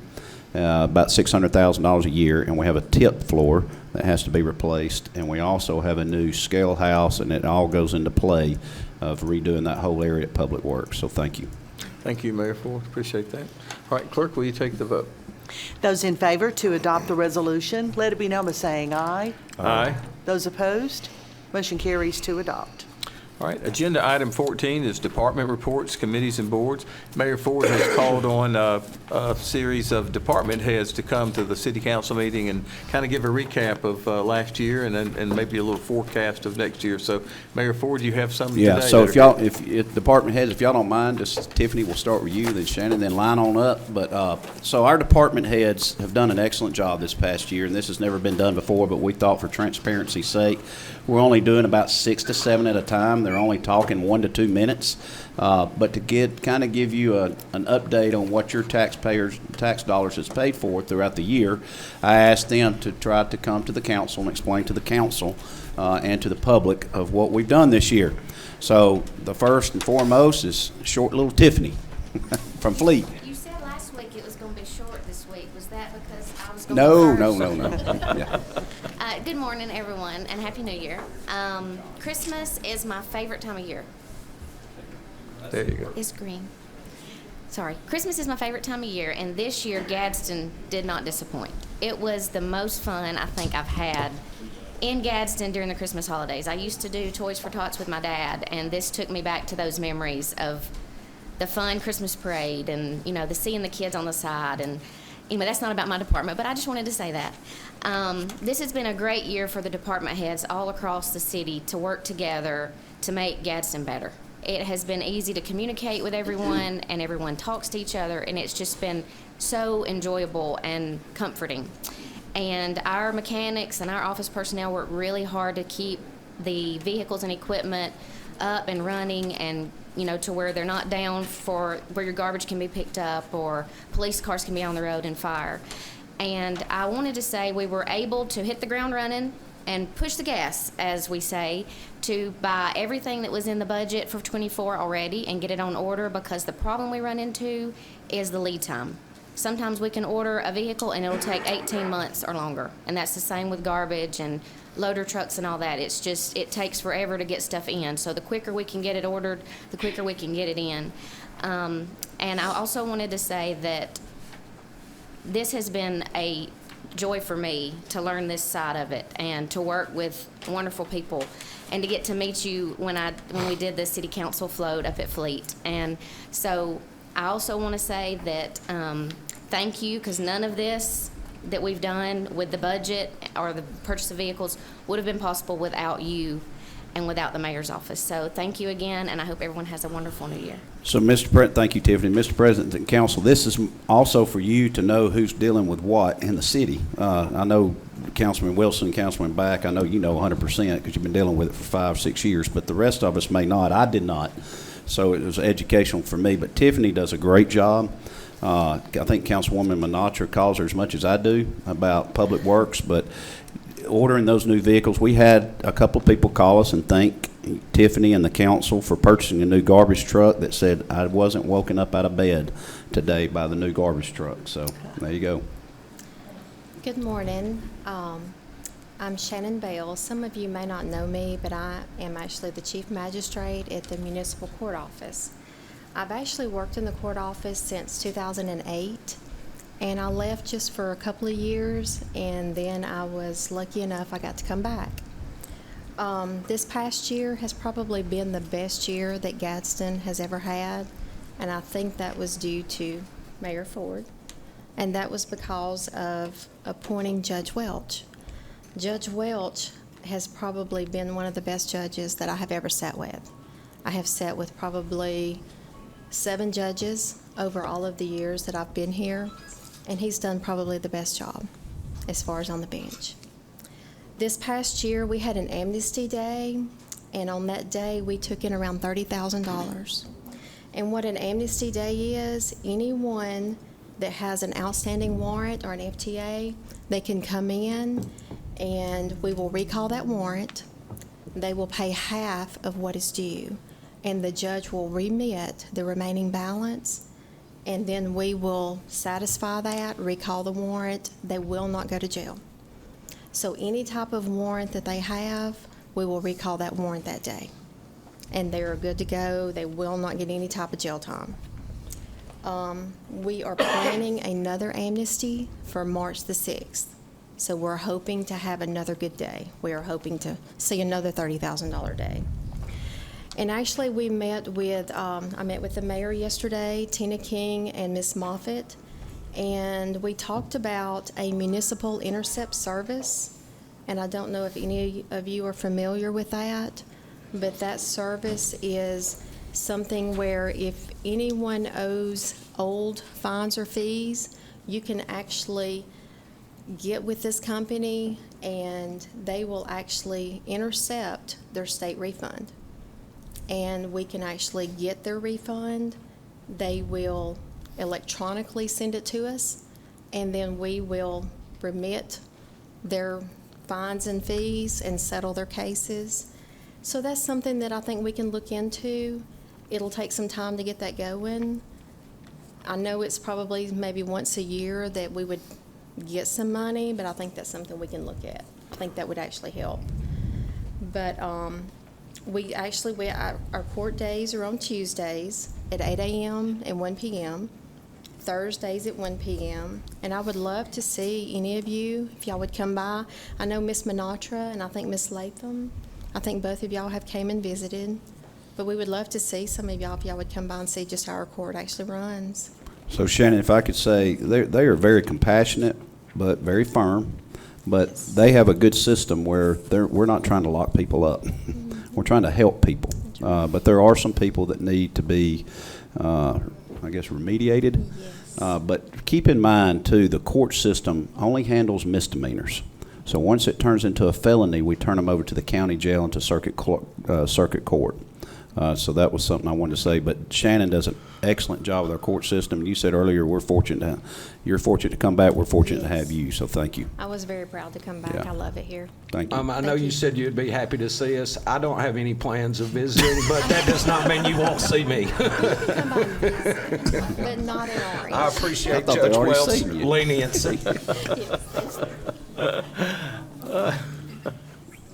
about $600,000 a year, and we have a tip floor that has to be replaced, and we also have a new scale house, and it all goes into play of redoing that whole area at Public Works. So thank you. Thank you, Mayor Ford. Appreciate that. All right, clerk, will you take the vote? Those in favor to adopt the resolution, let it be known by saying aye. Aye. Those opposed, motion carries to adopt. All right, agenda item 14 is department reports, committees, and boards. Mayor Ford has called on a series of department heads to come to the city council meeting and kind of give a recap of last year and maybe a little forecast of next year. So, Mayor Ford, you have some Yeah, today. so if department heads, if y'all don't mind, just Tiffany, we'll start with you, then Shannon, then line on up. But so our department heads have done an excellent job this past year, and this has never been done before, but we thought for transparency's sake, we're only doing about 6 to 7 at a time. They're only talking 1 to 2 minutes. But to give you an update on what your tax dollars has paid for throughout the year, I asked them to try to come to the council and explain to the council and to the public of what we've done this year. So the first and foremost is short little Tiffany from Fleet. You said last week it was going to be short this week. Was that because I was going to be first? No. Yeah. Good morning, everyone, and Happy New Year. Christmas is my favorite time of year. There you go. It's green. Sorry. Christmas is my favorite time of year, and this year Gadsden did not disappoint. It was the most fun I think I've had in Gadsden during the Christmas holidays. I used to do Toys for Tots with my dad, and this took me back to those memories of the fun Christmas parade and, the seeing the kids on the side. And anyway, that's not about my department, but I just wanted to say that. This has been a great year for the department heads all across the city to work together to make Gadsden better. It has been easy to communicate with everyone, and everyone talks to each other, and it's just been so enjoyable and comforting. And our mechanics and our office personnel work really hard to keep the vehicles and equipment up and running, and to where they're not down for where your garbage can be picked up or police cars can be on the road and fire. And I wanted to say we were able to hit the ground running and push the gas, as we say, to buy everything that was in the budget for 24 already and get it on order, because the problem we run into is the lead time. Sometimes we can order a vehicle and it'll take 18 months or longer, and that's the same with garbage and loader trucks and all that. It's just, it takes forever to get stuff in. So the quicker we can get it ordered, the quicker we can get it in. And I also wanted to say that this has been a joy for me to learn this side of it and to work with wonderful people and to get to meet you when we did the city council float up at Fleet. And so I also want to say that thank you, because none of this that we've done with the budget or the purchase of vehicles would have been possible without you and without the mayor's office. So thank you again, and I hope everyone has a wonderful new year. So, thank you, Tiffany. Mr. President and Council, this is also for you to know who's dealing with what in the city. I know Councilman Wilson, Councilman Back, I know you know 100% because you've been dealing with it for 5-6 years, but the rest of us may not. I did not. So it was educational for me. But Tiffany does a great job. I think Councilwoman Menatra calls her as much as I do about Public Works, but ordering those new vehicles, we had a couple of people call us and thank Tiffany and the council for purchasing a new garbage truck that said, I wasn't woken up out of bed today by the new garbage truck. So there you go. Good morning. I'm Shannon Bale. Some of you may not know me, but I am actually the Chief Magistrate at the Municipal Court Office. I've actually worked in the court office since 2008, and I left just for a couple of years, and then I was lucky enough I got to come back. This past year has probably been the best year that Gadsden has ever had, and I think that was due to Mayor Ford, and that was because of appointing Judge Welch. Judge Welch has probably been one of the best judges that I have ever sat with. I have sat with probably 7 judges over all of the years that I've been here, and he's done probably the best job as far as on the bench. This past year, we had an amnesty day, and on that day, we took in around $30,000. And what an amnesty day is, anyone that has an outstanding warrant or an FTA, they can come in and we will recall that warrant. They will pay half of what is due, and the judge will remit the remaining balance, and then we will satisfy that, recall the warrant. They will not go to jail. So any type of warrant that they have, we will recall that warrant that day, and they are good to go. They will not get any type of jail time. We are planning another amnesty for March the 6th. So we're hoping to have another good day. We are hoping to see another $30,000 day. And actually, we met with, I met with the mayor yesterday, Tina King and Ms. Moffitt, and we talked about a municipal intercept service. And I don't know if any of you are familiar with that, but that service is something where if anyone owes old fines or fees, you can actually get with this company and they will actually intercept their state refund. And we can actually get their refund. They will electronically send it to us, and then we will remit their fines and fees and settle their cases. So that's something that I think we can look into. It'll take some time to get that going. I know it's probably maybe once a year that we would get some money, but I think that's something we can look at. I think that would actually help. But our court days are on Tuesdays at 8 a.m. and 1 p.m., Thursdays at 1 p.m., and I would love to see any of you, if y'all would come by. I know Miss Minatra and I think Miss Latham, I think both of y'all have came and visited, but we would love to see some of y'all if y'all would come by and see just how our court actually runs. So Shannon, if I could say, they are very compassionate, but very firm, but they have a good system where we're not trying to lock people up. We're trying to help people. But there are some people that need to be, I guess, remediated. Yes. But keep in mind, too, the court system only handles misdemeanors. So once it turns into a felony, we turn them over to the county jail and to circuit court. So that was something I wanted to say. But Shannon does an excellent job with our court system. You said earlier you're fortunate to come back. We're fortunate to have you. So thank you. I was very proud to come back. Yeah. I love it here. Thank you. I know you said you'd be happy to see us. I don't have any plans of visiting, but that does not mean you won't see me. Come by and visit, but not in Orange. I appreciate thought they'd Judge already Wells' seen you. leniency.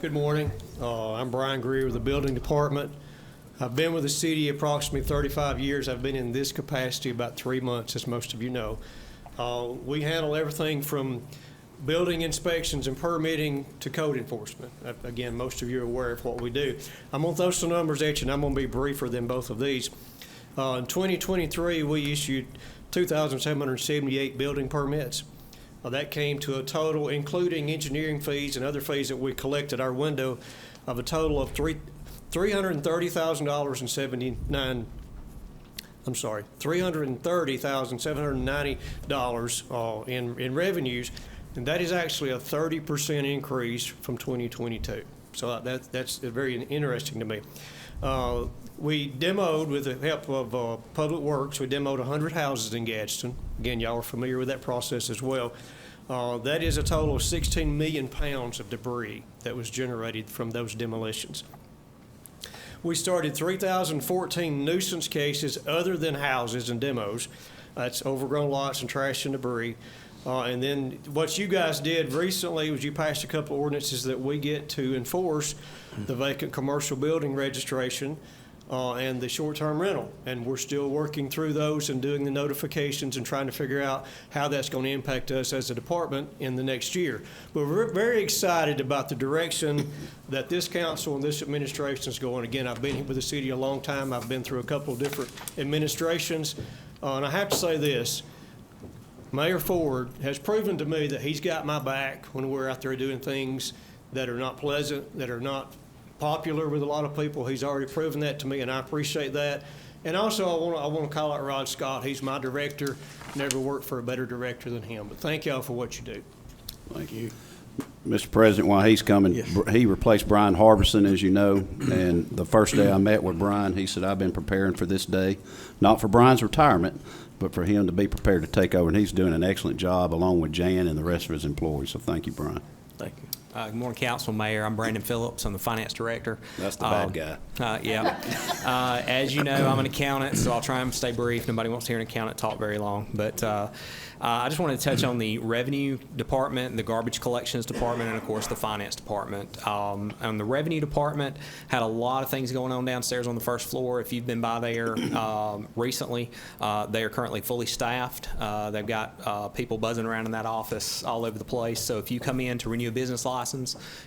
Good morning. I'm Brian Greer with the Building Department. I've been with the city approximately 35 years. I've been in this capacity about 3 months, as most of you know. We handle everything from building inspections and permitting to code enforcement. Again, most of you are aware of what we do. I'm going to throw some numbers at you, and I'm going to be briefer than both of these. In 2023, we issued 2,778 building permits. That came to a total, including engineering fees and other fees that we collect at our window, of a total of $330,790 in revenues, and that is actually a 30% increase from 2022. So that's very interesting to me. We demoed, with the help of Public Works, we demoed 100 houses in Gadsden. Again, y'all are familiar with that process as well. That is a total of 16 million pounds of debris that was generated from those demolitions. We started 3,014 nuisance cases other than houses and demos. That's overgrown lots and trash and debris. And then what you guys did recently was you passed a couple of ordinances that we get to enforce the vacant commercial building registration and the short-term rental. And we're still working through those and doing the notifications and trying to figure out how that's going to impact us as a department in the next year. But we're very excited about the direction that this council and this administration is going. Again, I've been with the city a long time. I've been through a couple of different administrations. And I have to say this, Mayor Ford has proven to me that he's got my back when we're out there doing things that are not pleasant, that are not popular with a lot of people. He's already proven that to me, and I appreciate that. And also, I want to call out Rod Scott. He's my director. Never worked for a better director than him. But thank y'all for what you do. Thank you. Mr. President, while he's coming, he replaced Brian Harbison, as you know, and the first day I met with Brian, he said, I've been preparing for this day, not for Brian's retirement, but for him to be prepared to take over, and he's doing an excellent job along with Jan and the rest of his employees, so thank you, Brian. Thank you. Good morning, Council, Mayor. I'm Brandon Phillips. I'm the Finance Director. That's the bad guy. Yeah. As you know, I'm an accountant, so I'll try and stay brief. Nobody wants to hear an accountant talk very long. But I just wanted to touch on the Revenue Department, the Garbage Collections Department, and, of course, the Finance Department. And the Revenue Department had a lot of things going on downstairs on the first floor. If you've been by there recently, they are currently fully staffed. They've got people buzzing around in that office all over the place. So if you come in to renew a business license,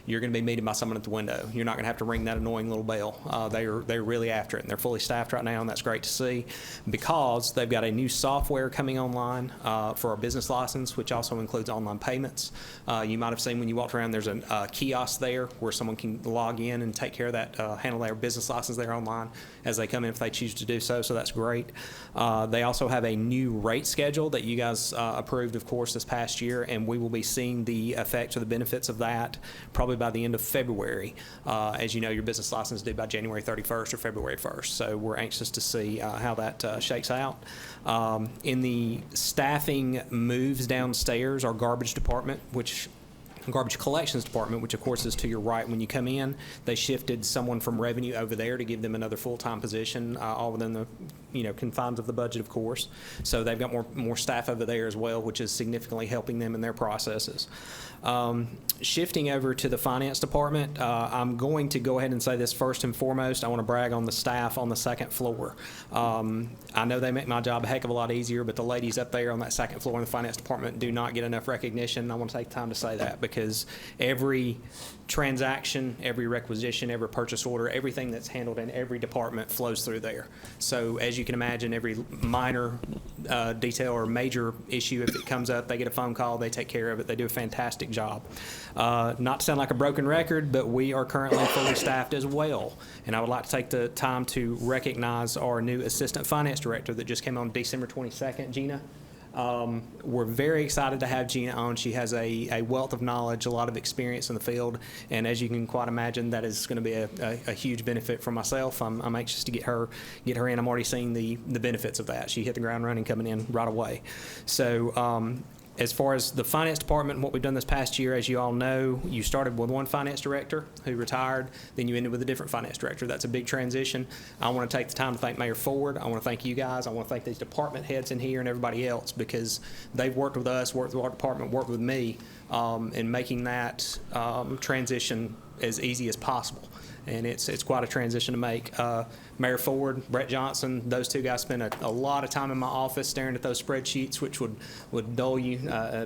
you're going to be meeted by someone at the window. You're not going to have to ring that annoying little bell. They're really after it, and they're fully staffed right now, and that's great to see because they've got a new software coming online for our business license, which also includes online payments. You might have seen when you walked around, there's a kiosk there where someone can log in and take care of that, handle their business license there online as they come in if they choose to do so, so that's great. They also have a new rate schedule that you guys approved, of course, this past year, and we will be seeing the effects or the benefits of that probably by the end of February. As you know, your business license is due by January 31st or February 1st, so we're anxious to see how that shakes out. In the staffing moves downstairs, our garbage department, Garbage Collections Department, which of course is to your right when you come in, they shifted someone from Revenue over there to give them another full-time position, all within the confines of the budget, of course. So they've got more staff over there as well, which is significantly helping them in their processes. Shifting over to the Finance Department, I'm going to go ahead and say this first and foremost. I want to brag on the staff on the second floor. I know they make my job a heck of a lot easier, but the ladies up there on that second floor in the Finance Department do not get enough recognition. I want to take time to say that because every transaction, every requisition, every purchase order, everything that's handled in every department flows through there. So as you can imagine, every minor detail or major issue, if it comes up, they get a phone call, they take care of it. They do a fantastic job. Not to sound like a broken record, but we are currently fully staffed as well. And I would like to take the time to recognize our new Assistant Finance Director that just came on December 22nd, Gina. We're very excited to have Gina on. She has a wealth of knowledge, a lot of experience in the field, and as you can quite imagine, that is going to be a huge benefit for myself. I'm anxious to get her in. I'm already seeing the benefits of that. She hit the ground running coming in right away. So as far as the Finance Department and what we've done this past year, as you all know, you started with one finance director who retired, then you ended with a different finance director. That's a big transition. I want to take the time to thank Mayor Ford. I want to thank you guys. I want to thank these department heads in here and everybody else because they've worked with us, worked with our department, worked with me in making that transition as easy as possible. And it's quite a transition to make. Mayor Ford, Brett Johnson, those two guys spent a lot of time in my office staring at those spreadsheets, which would dull you,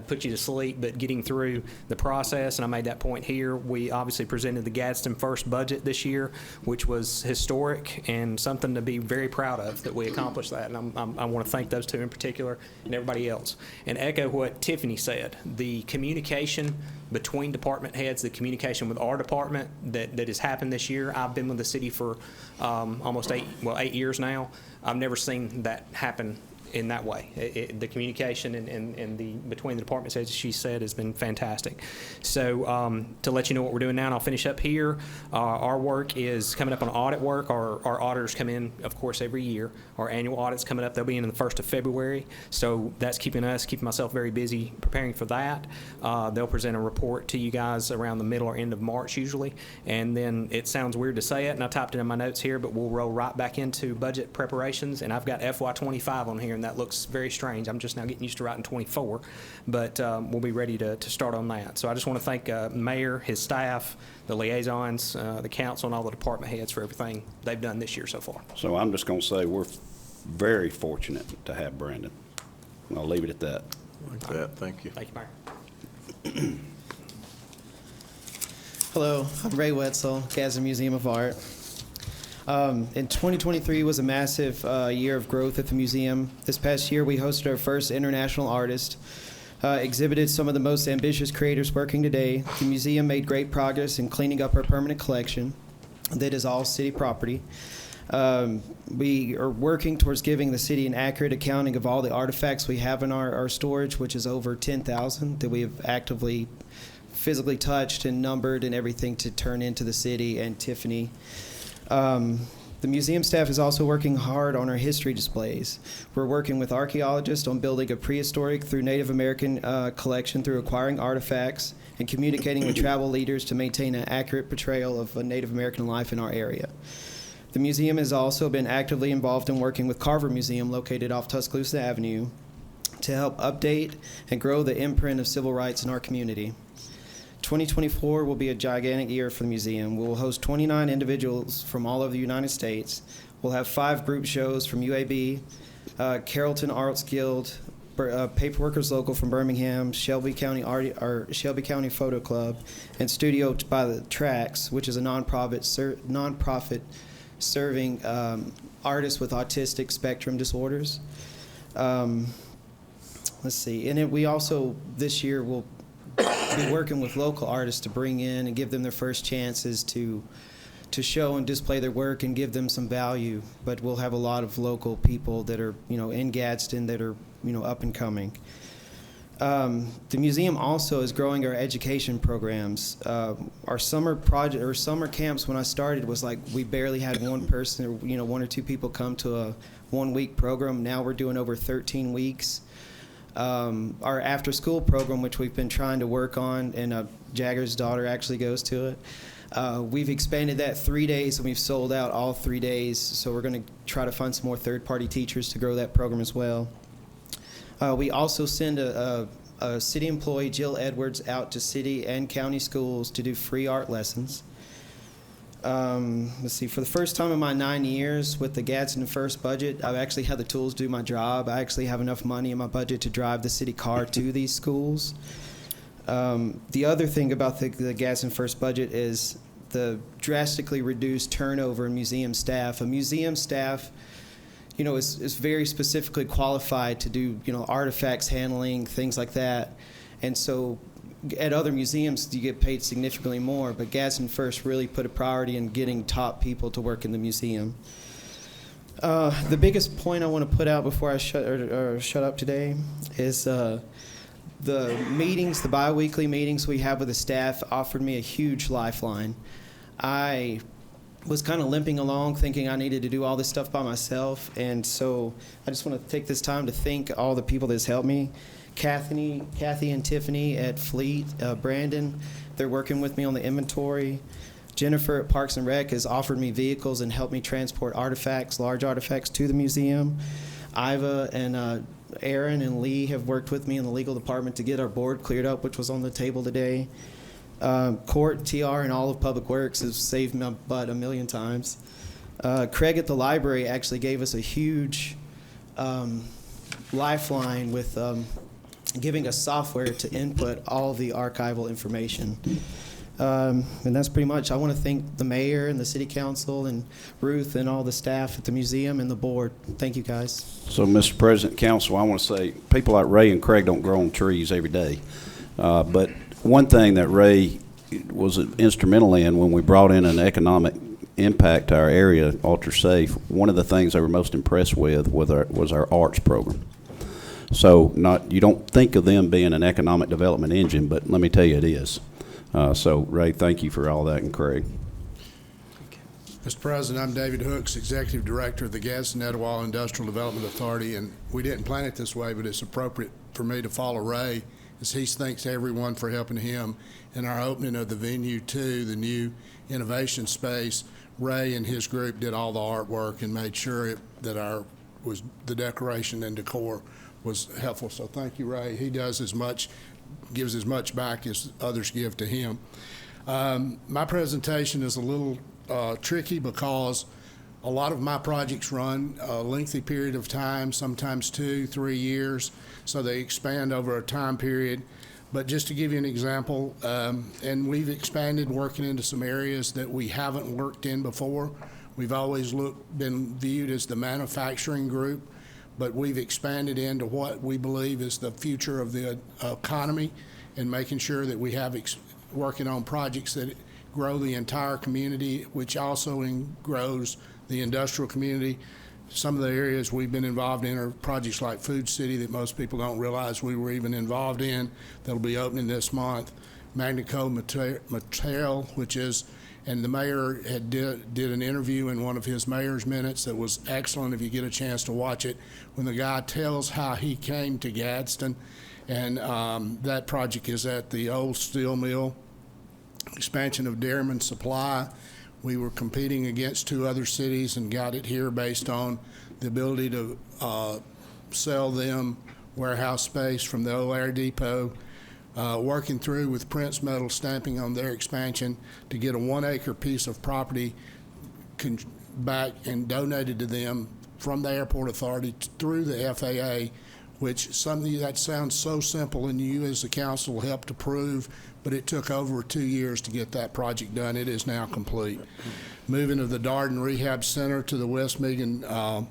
put you to sleep, but getting through the process, and I made that point here. We obviously presented the Gadsden first budget this year, which was historic and something to be very proud of that we accomplished that, and I want to thank those two in particular and everybody else. And echo what Tiffany said, the communication between department heads, the communication with our department that has happened this year. I've been with the city for almost 8 years now. I've never seen that happen in that way. The communication and the between the departments, as she said, has been fantastic. So to let you know what we're doing now, and I'll finish up here, our work is coming up on audit work. Our auditors come in, of course, every year. Our annual audit's coming up. They'll be in the 1st of February. So that's keeping myself very busy preparing for that. They'll present a report to you guys around the middle or end of March usually. And then it sounds weird to say it, and I typed it in my notes here, but we'll roll right back into budget preparations. And I've got FY25 on here, and that looks very strange. I'm just now getting used to writing 24, but we'll be ready to start on that. So I just want to thank Mayor, his staff, the liaisons, the council, and all the department heads for everything they've done this year so far. So I'm just going to say we're very fortunate to have Brandon. I'll leave it at that. Like that. Thank you. Thank you, Mayor. Hello, I'm Ray Wetzel, Gadsden Museum of Art. And 2023 was a massive year of growth at the museum. This past year, we hosted our first international artist, exhibited some of the most ambitious creators working today. The museum made great progress in cleaning up our permanent collection that is all city property. We are working towards giving the city an accurate accounting of all the artifacts we have in our storage, which is over 10,000 that we have actively physically touched and numbered and everything to turn into the city and Tiffany. The museum staff is also working hard on our history displays. We're working with archaeologists on building a prehistoric through Native American collection through acquiring artifacts and communicating with travel leaders to maintain an accurate portrayal of Native American life in our area. The museum has also been actively involved in working with Carver Museum, located off Tuscaloosa Avenue, to help update and grow the imprint of civil rights in our community. 2024 will be a gigantic year for the museum. We will host 29 individuals from all over the United States. We'll have 5 group shows from UAB, Carrollton Arts Guild, Paperworkers Local from Birmingham, Shelby County Photo Club, and Studio by the Tracks, which is a nonprofit serving artists with autistic spectrum disorders. Let's see, and we also this year will be working with local artists to bring in and give them their first chances to show and display their work and give them some value. But we'll have a lot of local people that are, in Gadsden that are, up and coming. The museum also is growing our education programs. Our summer project or summer camps when I started was like we barely had one person or 1 or 2 people come to a 1-week program. Now we're doing over 13 weeks. Our after-school program, which we've been trying to work on, and Jagger's daughter actually goes to it. We've expanded that 3 days, and we've sold out all 3 days. So we're going to try to find some more third-party teachers to grow that program as well. We also send a city employee, Jill Edwards, out to city and county schools to do free art lessons. Let's see, for the first time in my 9 years with the Gadsden First budget, I've actually had the tools to do my job. I actually have enough money in my budget to drive the city car to these schools. The other thing about the Gadsden First budget is the drastically reduced turnover in museum staff. A museum staff, is very specifically qualified to do, artifacts handling, things like that. And so at other museums, you get paid significantly more, but Gadsden First really put a priority in getting top people to work in the museum. The biggest point I want to put out before I shut up today is the meetings, the bi-weekly meetings we have with the staff offered me a huge lifeline. I was kind of limping along thinking I needed to do all this stuff by myself, and so I just want to take this time to thank all the people that's helped me. Kathy and Tiffany at Fleet, Brandon, they're working with me on the inventory. Jennifer at Parks and Rec has offered me vehicles and helped me transport artifacts, large artifacts, to the museum. Iva and Aaron and Lee have worked with me in the legal department to get our board cleared up, which was on the table today. Court, TR, and all of Public Works has saved my butt a million times. Craig at the library actually gave us a huge lifeline with giving us software to input all the archival information. And that's pretty much. I want to thank the mayor and the city council and Ruth and all the staff at the museum and the board. Thank you, guys. So, Mr. President, council, I want to say people like Ray and Craig don't grow on trees every day. But one thing that Ray was instrumental in when we brought in an economic impact to our area, Ultra Safe, one of the things they were most impressed with was our arts program. So you don't think of them being an economic development engine, but let me tell you it is. So Ray, thank you for all that, and Craig. Mr. President, I'm David Hooks, Executive Director of the Gadsden Etowah Industrial Development Authority, and we didn't plan it this way, but it's appropriate for me to follow Ray as he thanks everyone for helping him in our opening of the venue to the new innovation space. Ray and his group did all the artwork and made sure that the decoration and decor was helpful. So thank you, Ray. He does gives as much back as others give to him. My presentation is a little tricky because a lot of my projects run a lengthy period of time, sometimes 2-3 years, so they expand over a time period. But just to give you an example, and we've expanded working into some areas that we haven't worked in before. We've always been viewed as the manufacturing group, but we've expanded into what we believe is the future of the economy and making sure that we have working on projects that grow the entire community, which also grows the industrial community. Some of the areas we've been involved in are projects like Food City that most people don't realize we were even involved in. That'll be opening this month. Magneco Material, which is, and the mayor did an interview in one of his mayor's minutes that was excellent if you get a chance to watch it, when the guy tells how he came to Gadsden. And that project is at the old steel mill, expansion of Dairyman Supply. We were competing against 2 other cities and got it here based on the ability to sell them warehouse space from the old air depot. Working through with Prince Metal Stamping on their expansion to get a 1-acre piece of property back and donated to them from the airport authority through the FAA, which something that sounds so simple and you as the council helped approve, but it took over 2 years to get that project done. It is now complete. Moving of the Darden Rehab Center to the West Megan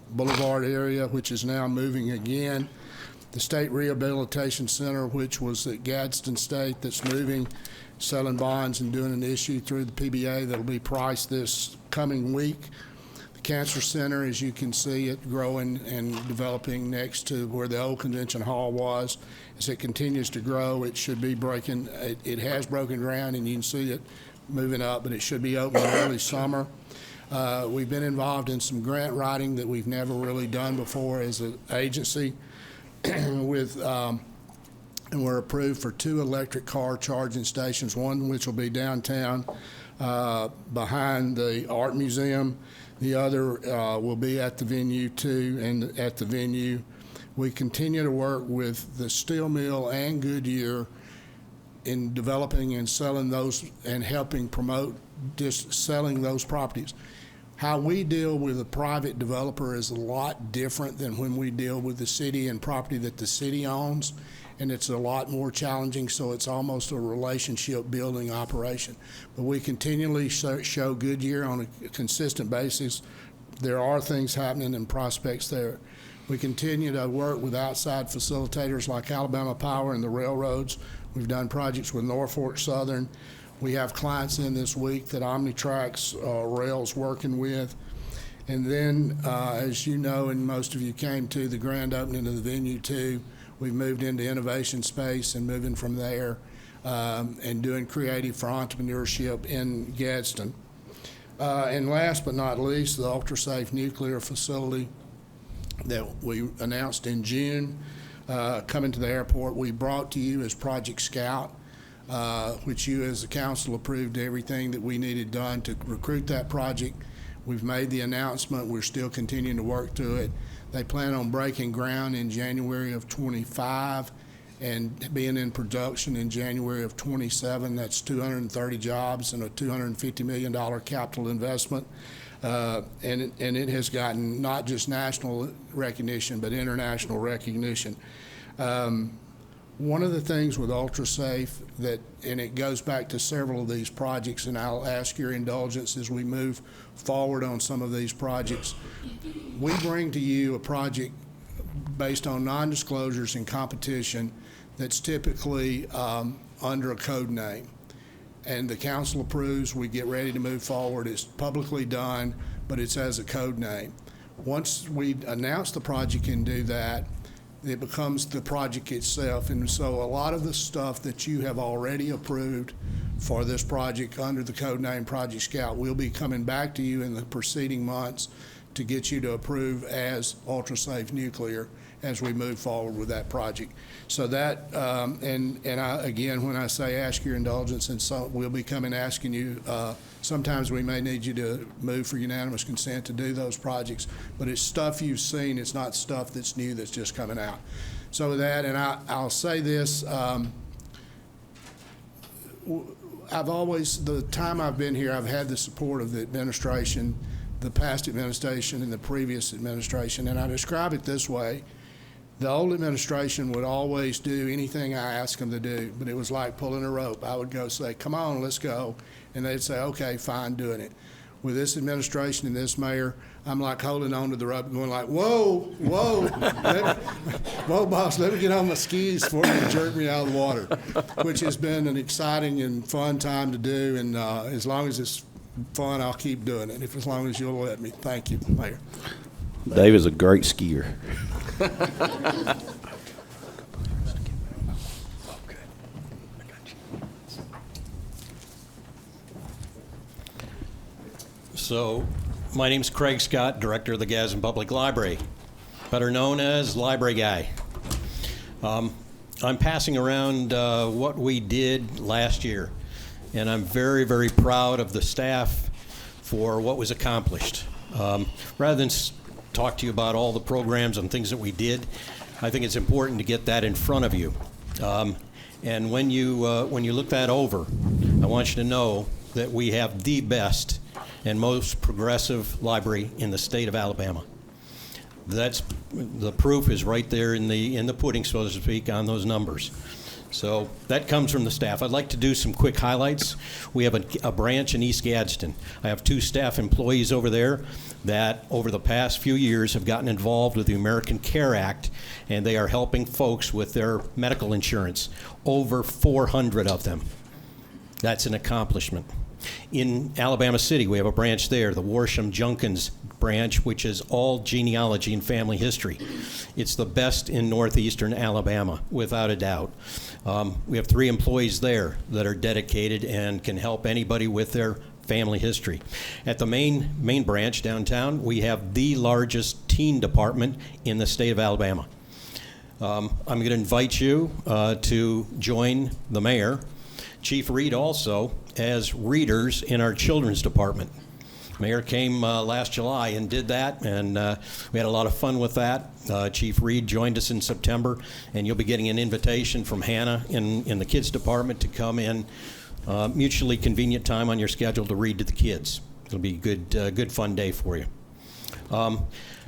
Boulevard area, which is now moving again. The State Rehabilitation Center, which was at Gadsden State, that's moving, selling bonds and doing an issue through the PBA that'll be priced this coming week. The Cancer Center, as you can see it growing and developing next to where the old convention hall was. As it continues to grow, it should be breaking, it has broken ground and you can see it moving up, but it should be open early summer. We've been involved in some grant writing that we've never really done before as an agency. And we're approved for 2 electric car charging stations, one which will be downtown behind the art museum. The other will be at the venue too, and at the venue. We continue to work with the steel mill and Goodyear in developing and selling those and helping promote just selling those properties. How we deal with a private developer is a lot different than when we deal with the city and property that the city owns, and it's a lot more challenging, so it's almost a relationship building operation. But we continually show Goodyear on a consistent basis. There are things happening and prospects there. We continue to work with outside facilitators like Alabama Power and the railroads. We've done projects with Norfolk Southern. We have clients in this week that Omnitrac's rail's working with. And then, as you know, and most of you came to the grand opening of the venue too, we've moved into innovation space and moving from there and doing creative for entrepreneurship in Gadsden. And last but not least, the ultra-safe nuclear facility that we announced in June coming to the airport. We brought to you as Project Scout, which you as the council approved everything that we needed done to recruit that project. We've made the announcement. We're still continuing to work through it. They plan on breaking ground in January of 25 and being in production in January of 27. That's 230 jobs and a $250 million capital investment. And it has gotten not just national recognition, but international recognition. One of the things with UltraSafe and it goes back to several of these projects, and I'll ask your indulgence as we move forward on some of these projects. We bring to you a project based on non-disclosures and competition that's typically under a code name. And the council approves, we get ready to move forward. It's publicly done, but it's as a code name. Once we announce the project and do that, it becomes the project itself. And so a lot of the stuff that you have already approved for this project under the code name Project Scout will be coming back to you in the preceding months to get you to approve as UltraSafe Nuclear as we move forward with that project. So that, and I, again, when I say ask your indulgence, and so we'll be coming asking you, sometimes we may need you to move for unanimous consent to do those projects, but it's stuff you've seen, it's not stuff that's new that's just coming out. So with that, and I'll say this, I've always, the time I've been here, I've had the support of the administration, the past administration and the previous administration, and I describe it this way. The old administration would always do anything I asked them to do, but it was like pulling a rope. I would go say, come on, let's go. And they'd say, okay, fine, doing it. with this administration and this mayor, I'm like holding on to the rope, going like, whoa, whoa, whoa, boss, let me get on my skis before you jerk me out of the water, which has been an exciting and fun time to do. And as long as it's fun, I'll keep doing it, as long as you'll let me. Thank you, Mayor. Dave is a great skier. So, my name's Craig Scott, Director of the Gadsden Public Library, better known as Library Guy. I'm passing around what we did last year, and I'm very, very proud of the staff for what was accomplished. Rather than talk to you about all the programs and things that we did, I think it's important to get that in front of you. And when you look that over, I want you to know that we have the best and most progressive library in the state of Alabama. That's the proof is right there in the pudding, so to speak, on those numbers. So that comes from the staff. I'd like to do some quick highlights. We have a branch in East Gadsden. I have 2 staff employees over there that over the past few years have gotten involved with the American Care Act, and they are helping folks with their medical insurance. Over 400 of them. That's an accomplishment. In Alabama City, we have a branch there, the Worsham-Junkins branch, which is all genealogy and family history. It's the best in northeastern Alabama, without a doubt. We have 3 employees there that are dedicated and can help anybody with their family history. At the main branch downtown, we have the largest teen department in the state of Alabama. I'm going to invite you to join the mayor, Chief Reed also, as readers in our children's department. Mayor came last July and did that, and we had a lot of fun with that. Chief Reed joined us in September, and you'll be getting an invitation from Hannah in the kids department to come in mutually convenient time on your schedule to read to the kids. It'll be a good fun day for you.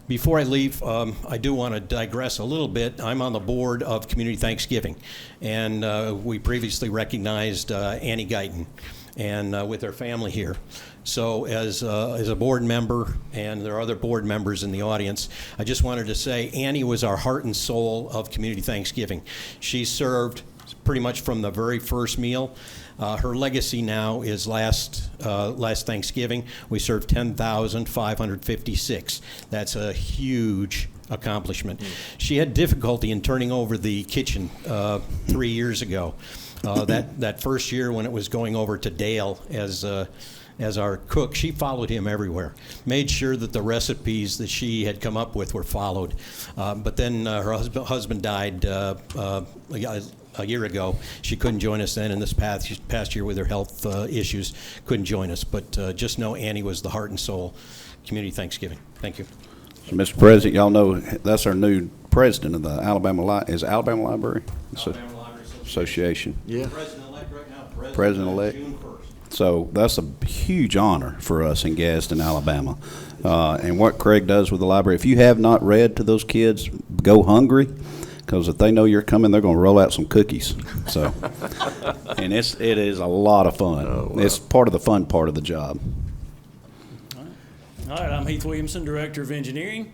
Before I leave, I do want to digress a little bit. I'm on the board of Community Thanksgiving, and we previously recognized Annie Guyton and with her family here. So as a board member, and there are other board members in the audience, I just wanted to say Annie was our heart and soul of Community Thanksgiving. She served pretty much from the very first meal. Her legacy now is last Thanksgiving, we served 10,556. That's a huge accomplishment. She had difficulty in turning over the kitchen 3 years ago. That first year when it was going over to Dale as our cook, she followed him everywhere, made sure that the recipes that she had come up with were followed. But then her husband died a year ago. She couldn't join us then, and this past year with her health issues, couldn't join us. But just know Annie was the heart and soul Community Thanksgiving. Thank you. So, Mr. President, y'all know that's our new president of the Alabama Library Alabama Library Association. Yeah. President-elect right now. President-elect. June 1st. So that's a huge honor for us in Gadsden, Alabama. And what Craig does with the library, if you have not read to those kids, go hungry, because if they know you're coming, they're going to roll out some cookies. So, and it is a lot of fun. Oh, wow. It's part of the fun part of the job. All right, I'm Heath Williamson, Director of Engineering.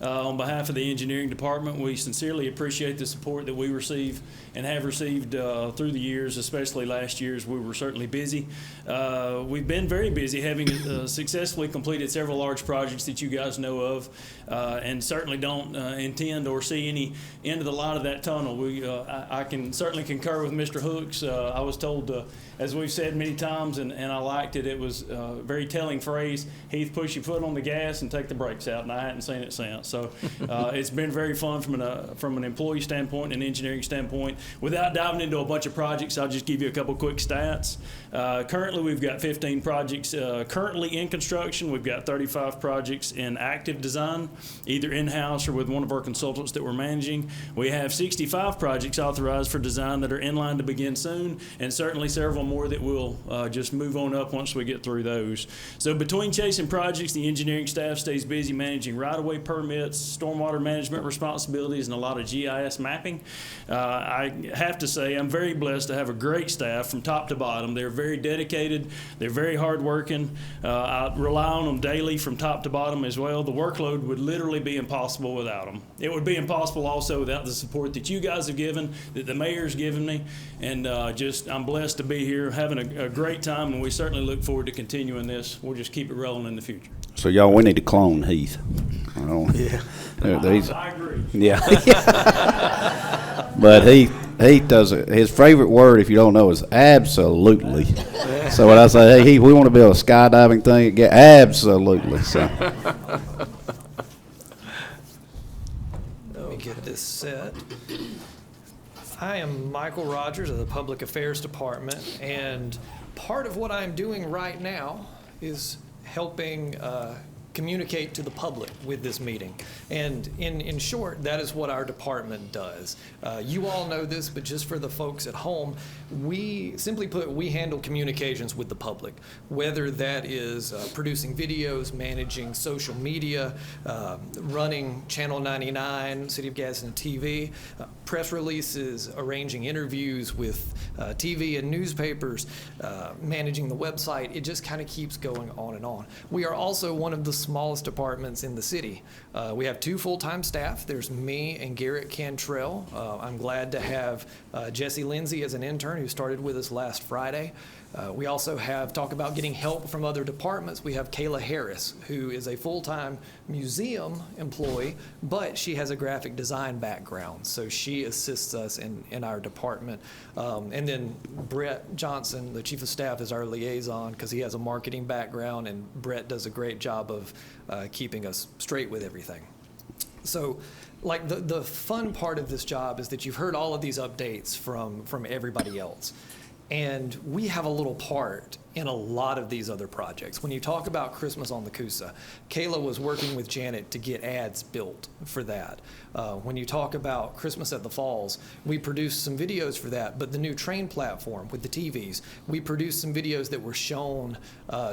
On behalf of the engineering department, we sincerely appreciate the support that we receive and have received through the years, especially last year as we were certainly busy. We've been very busy, having successfully completed several large projects that you guys know of, and certainly don't intend or see any end of the light of that tunnel. I can certainly concur with Mr. Hooks. I was told, as we've said many times, and I liked it, it was a very telling phrase, Heath, push your foot on the gas and take the brakes out, and I hadn't seen it since. So it's been very fun from an employee standpoint and engineering standpoint. Without diving into a bunch of projects, I'll just give you a couple quick stats. Currently, we've got 15 projects currently in construction. We've got 35 projects in active design, either in-house or with one of our consultants that we're managing. We have 65 projects authorized for design that are in line to begin soon, and certainly several more that will just move on up once we get through those. So between chasing projects, the engineering staff stays busy managing right-of-way permits permits, stormwater management responsibilities, and a lot of GIS mapping. I have to say I'm very blessed to have a great staff from top to bottom. They're very dedicated. They're very hardworking. I rely on them daily from top to bottom as well. The workload would literally be impossible without them. It would be impossible also without the support that you guys have given, that the mayor's given me, and I'm blessed to be here, having a great time, and we certainly look forward to continuing this. We'll just keep it rolling in the future. So y'all, we need to clone Heath. Yeah. I agree. Yeah. But Heath does it. His favorite word, if you don't know, is absolutely. So when I say, hey, Heath, we want to build a skydiving thing, get absolutely. So. Let me get this set. I am Michael Rogers of the Public Affairs Department, and part of what I'm doing right now is helping communicate to the public with this meeting. And in short, that is what our department does. You all know this, but just for the folks at home, simply put, we handle communications with the public, whether that is producing videos, managing social media, running Channel 99, City of Gadsden TV, press releases, arranging interviews with TV and newspapers, managing the website. It just kind of keeps going on and on. We are also one of the smallest departments in the city. We have 2 full-time staff. There's me and Garrett Cantrell. I'm glad to have Jesse Lindsay as an intern who started with us last Friday. We also talk about getting help from other departments. We have Kayla Harris, who is a full-time museum employee, but she has a graphic design background, so she assists us in our department. And then Brett Johnson, the chief of staff, is our liaison because he has a marketing background, and Brett does a great job of keeping us straight with everything. So, like, the fun part of this job is that you've heard all of these updates from everybody else. And we have a little part in a lot of these other projects. When you talk about Christmas on the Coosa, Kayla was working with Janet to get ads built for that. When you talk about Christmas at the Falls, we produced some videos for that, but the new train platform with the TVs, we produced some videos that were shown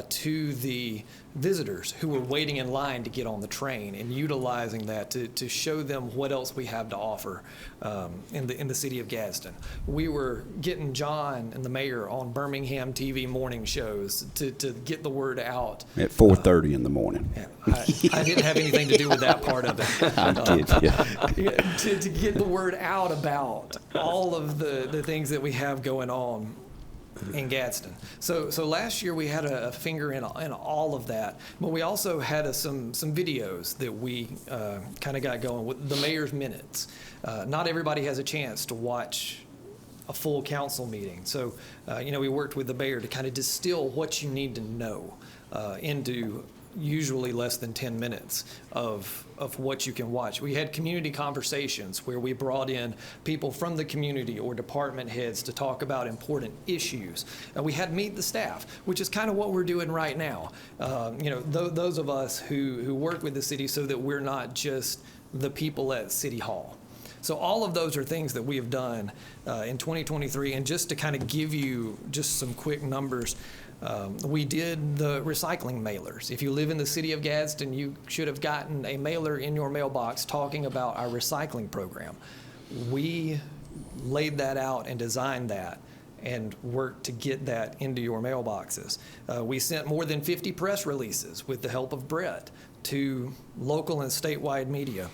to the visitors who were waiting in line to get on the train, and utilizing that to show them what else we have to offer in the city of Gadsden. We were getting John and the mayor on Birmingham TV morning shows to get the word out. At 4:30 in the morning. I didn't have anything to do with that part of it. I did, yeah. To get the word out about all of the things that we have going on in Gadsden. So last year we had a finger in all of that, but we also had some videos that we kind of got going with the mayor's minutes. Not everybody has a chance to watch a full council meeting. So, we worked with the mayor to kind of distill what you need to know into usually less than 10 minutes of what you can watch. We had community conversations where we brought in people from the community or department heads to talk about important issues. And we had meet the staff, which is kind of what we're doing right now. Those of us who work with the city, so that we're not just the people at City Hall. So all of those are things that we have done in 2023. And just to kind of give you just some quick numbers, we did the recycling mailers. If you live in the city of Gadsden, you should have gotten a mailer in your mailbox talking about our recycling program. We laid that out and designed that and worked to get that into your mailboxes. We sent more than 50 press releases with the help of Brett to local and statewide media.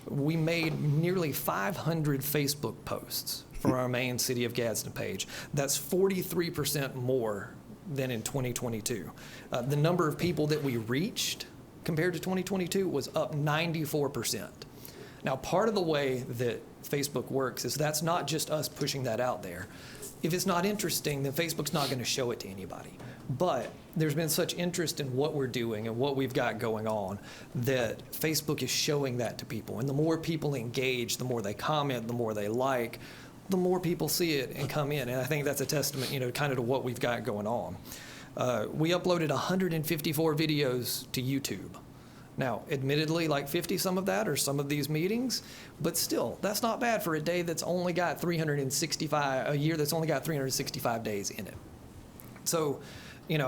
We made nearly 500 Facebook posts from our main City of Gadsden page. That's 43% more than in 2022. The number of people that we reached compared to 2022 was up 94%. Now, part of the way that Facebook works is that's not just us pushing that out there. If it's not interesting, then Facebook's not going to show it to anybody. But there's been such interest in what we're doing and what we've got going on that Facebook is showing that to people. And the more people engage, the more they comment, the more they like, the more people see it and come in. And I think that's a testament, kind of to what we've got going on. We uploaded 154 videos to YouTube. Now, admittedly, like 50 some of that are some of these meetings, but still, that's not bad for a day that's only got 365, a year that's only got 365 days in it. So, I'm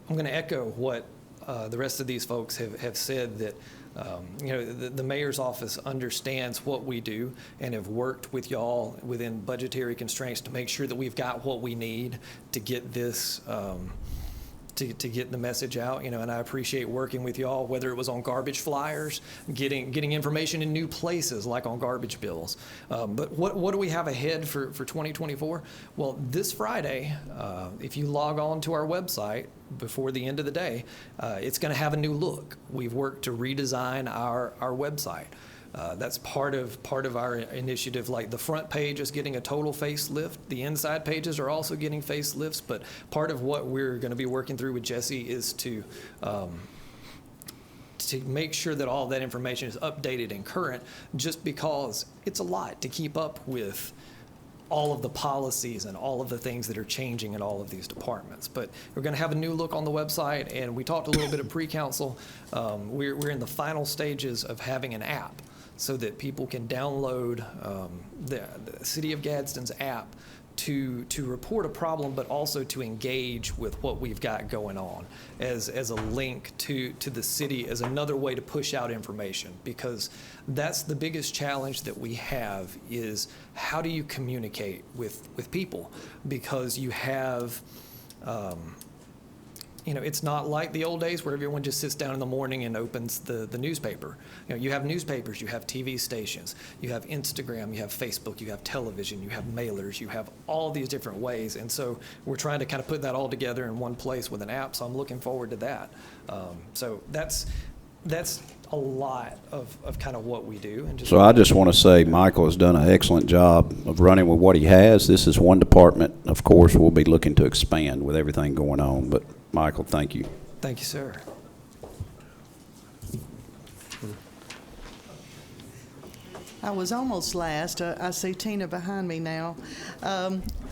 going to echo what the rest of these folks have said, that The mayor's office understands what we do and have worked with y'all within budgetary constraints to make sure that we've got what we need to get this, to get the message out, and I appreciate working with y'all, whether it was on garbage flyers, getting information in new places like on garbage bills. But what do we have ahead for 2024? Well, this Friday, if you log on to our website before the end of the day, it's going to have a new look. We've worked to redesign our website. That's part of our initiative. Like the front page is getting a total facelift. The inside pages are also getting facelifts. But part of what we're going to be working through with Jesse is to make sure that all that information is updated and current, just because it's a lot to keep up with all of the policies and all of the things that are changing in all of these departments. But we're going to have a new look on the website, and we talked a little bit of pre-council. We're in the final stages of having an app, so that people can download the City of Gadsden's app to report a problem, but also to engage with what we've got going on as a link to the city, as another way to push out information. Because that's the biggest challenge that we have, is how do you communicate with people? Because you have it's not like the old days where everyone just sits down in the morning and opens the newspaper. You have newspapers, you have TV stations, you have Instagram, you have Facebook, you have television, you have mailers, you have all these different ways. And so we're trying to kind of put that all together in one place with an app. So I'm looking forward to that. So that's a lot of kind of what we do. And So I just want to say Michael has done an excellent job of running with what he has. This is one department. Of course, we'll be looking to expand with everything going on. But Michael, thank you. Thank you, sir. I was almost last. I see Tina behind me now.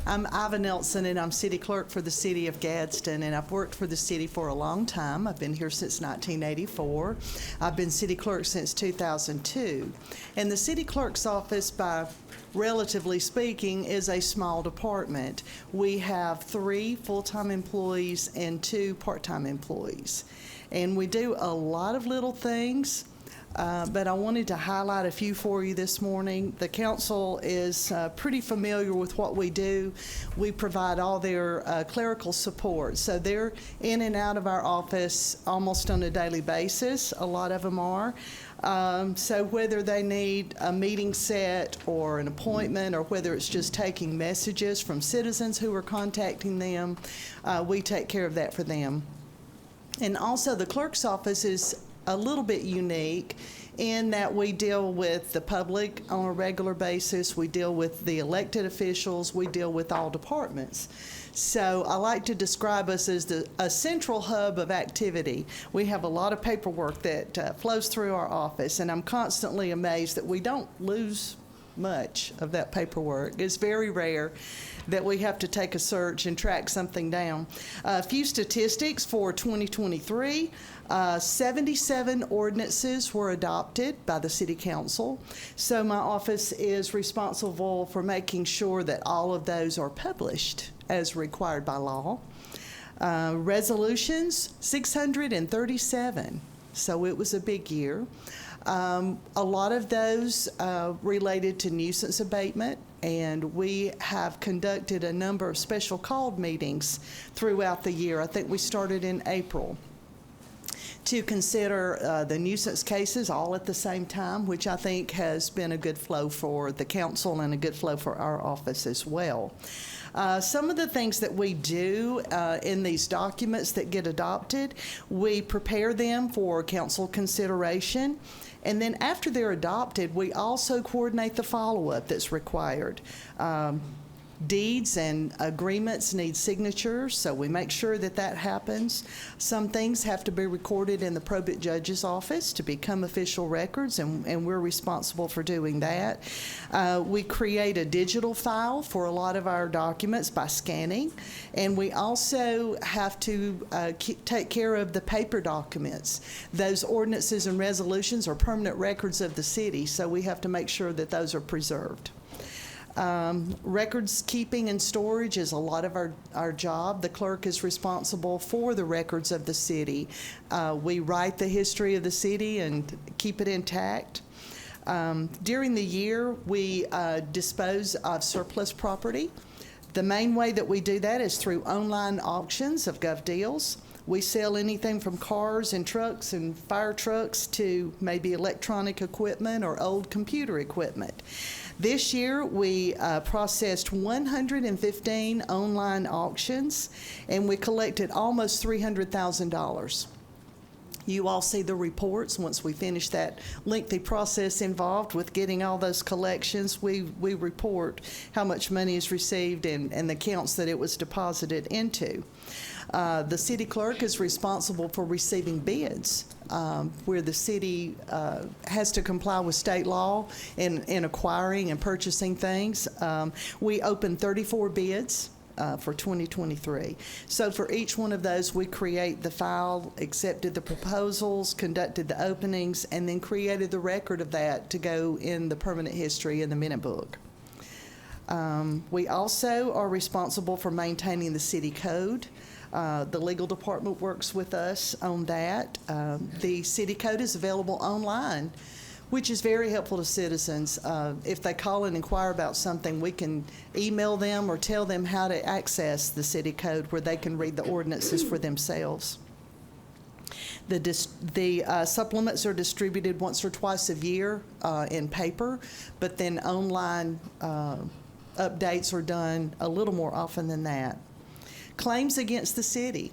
I'm Iva Nelson, and I'm city clerk for the city of Gadsden, and I've worked for the city for a long time. I've been here since 1984. I've been city clerk since 2002. And the city clerk's office, by relatively speaking, is a small department. We have 3 full-time employees and 2 part-time employees. And we do a lot of little things. But I wanted to highlight a few for you this morning. The council is pretty familiar with what we do. We provide all their clerical support. So they're in and out of our office almost on a daily basis. A lot of them are. So whether they need a meeting set or an appointment, or whether it's just taking messages from citizens who are contacting them, we take care of that for them. And also the clerk's office is a little bit unique in that we deal with the public on a regular basis. We deal with the elected officials. We deal with all departments. So I like to describe us as a central hub of activity. We have a lot of paperwork that flows through our office, and I'm constantly amazed that we don't lose much of that paperwork. It's very rare that we have to take a search and track something down. A few statistics for 2023. 77 ordinances were adopted by the City Council. So my office is responsible for making sure that all of those are published as required by law. Resolutions, 637. So it was a big year. A lot of those related to nuisance abatement, and we have conducted a number of special called meetings throughout the year. I think we started in April to consider the nuisance cases all at the same time, which I think has been a good flow for the council and a good flow for our office as well. Some of the things that we do in these documents that get adopted, we prepare them for council consideration. And then after they're adopted, we also coordinate the follow-up that's required. Deeds and agreements need signatures, so we make sure that that happens. Some things have to be recorded in the probate judge's office to become official records, and we're responsible for doing that. We create a digital file for a lot of our documents by scanning, and we also have to take care of the paper documents. Those ordinances and resolutions are permanent records of the city, so we have to make sure that those are preserved. Records keeping and storage is a lot of our job. The clerk is responsible for the records of the city. We write the history of the city and keep it intact. During the year, we dispose of surplus property. The main way that we do that is through online auctions of GovDeals. We sell anything from cars and trucks and fire trucks to maybe electronic equipment or old computer equipment. This year, we processed 115 online auctions, and we collected almost $300,000. You all see the reports. Once we finish that lengthy process involved with getting all those collections, we report how much money is received and the accounts that it was deposited into. The city clerk is responsible for receiving bids where the city has to comply with state law in acquiring and purchasing things. We opened 34 bids for 2023. So for each one of those, we create the file, accepted the proposals, conducted the openings, and then created the record of that to go in the permanent history in the minute book. We also are responsible for maintaining the city code. The legal department works with us on that. The city code is available online, which is very helpful to citizens. If they call and inquire about something, we can email them or tell them how to access the city code where they can read the ordinances for themselves. The supplements are distributed once or twice a year in paper, but then online updates are done a little more often than that. Claims against the city.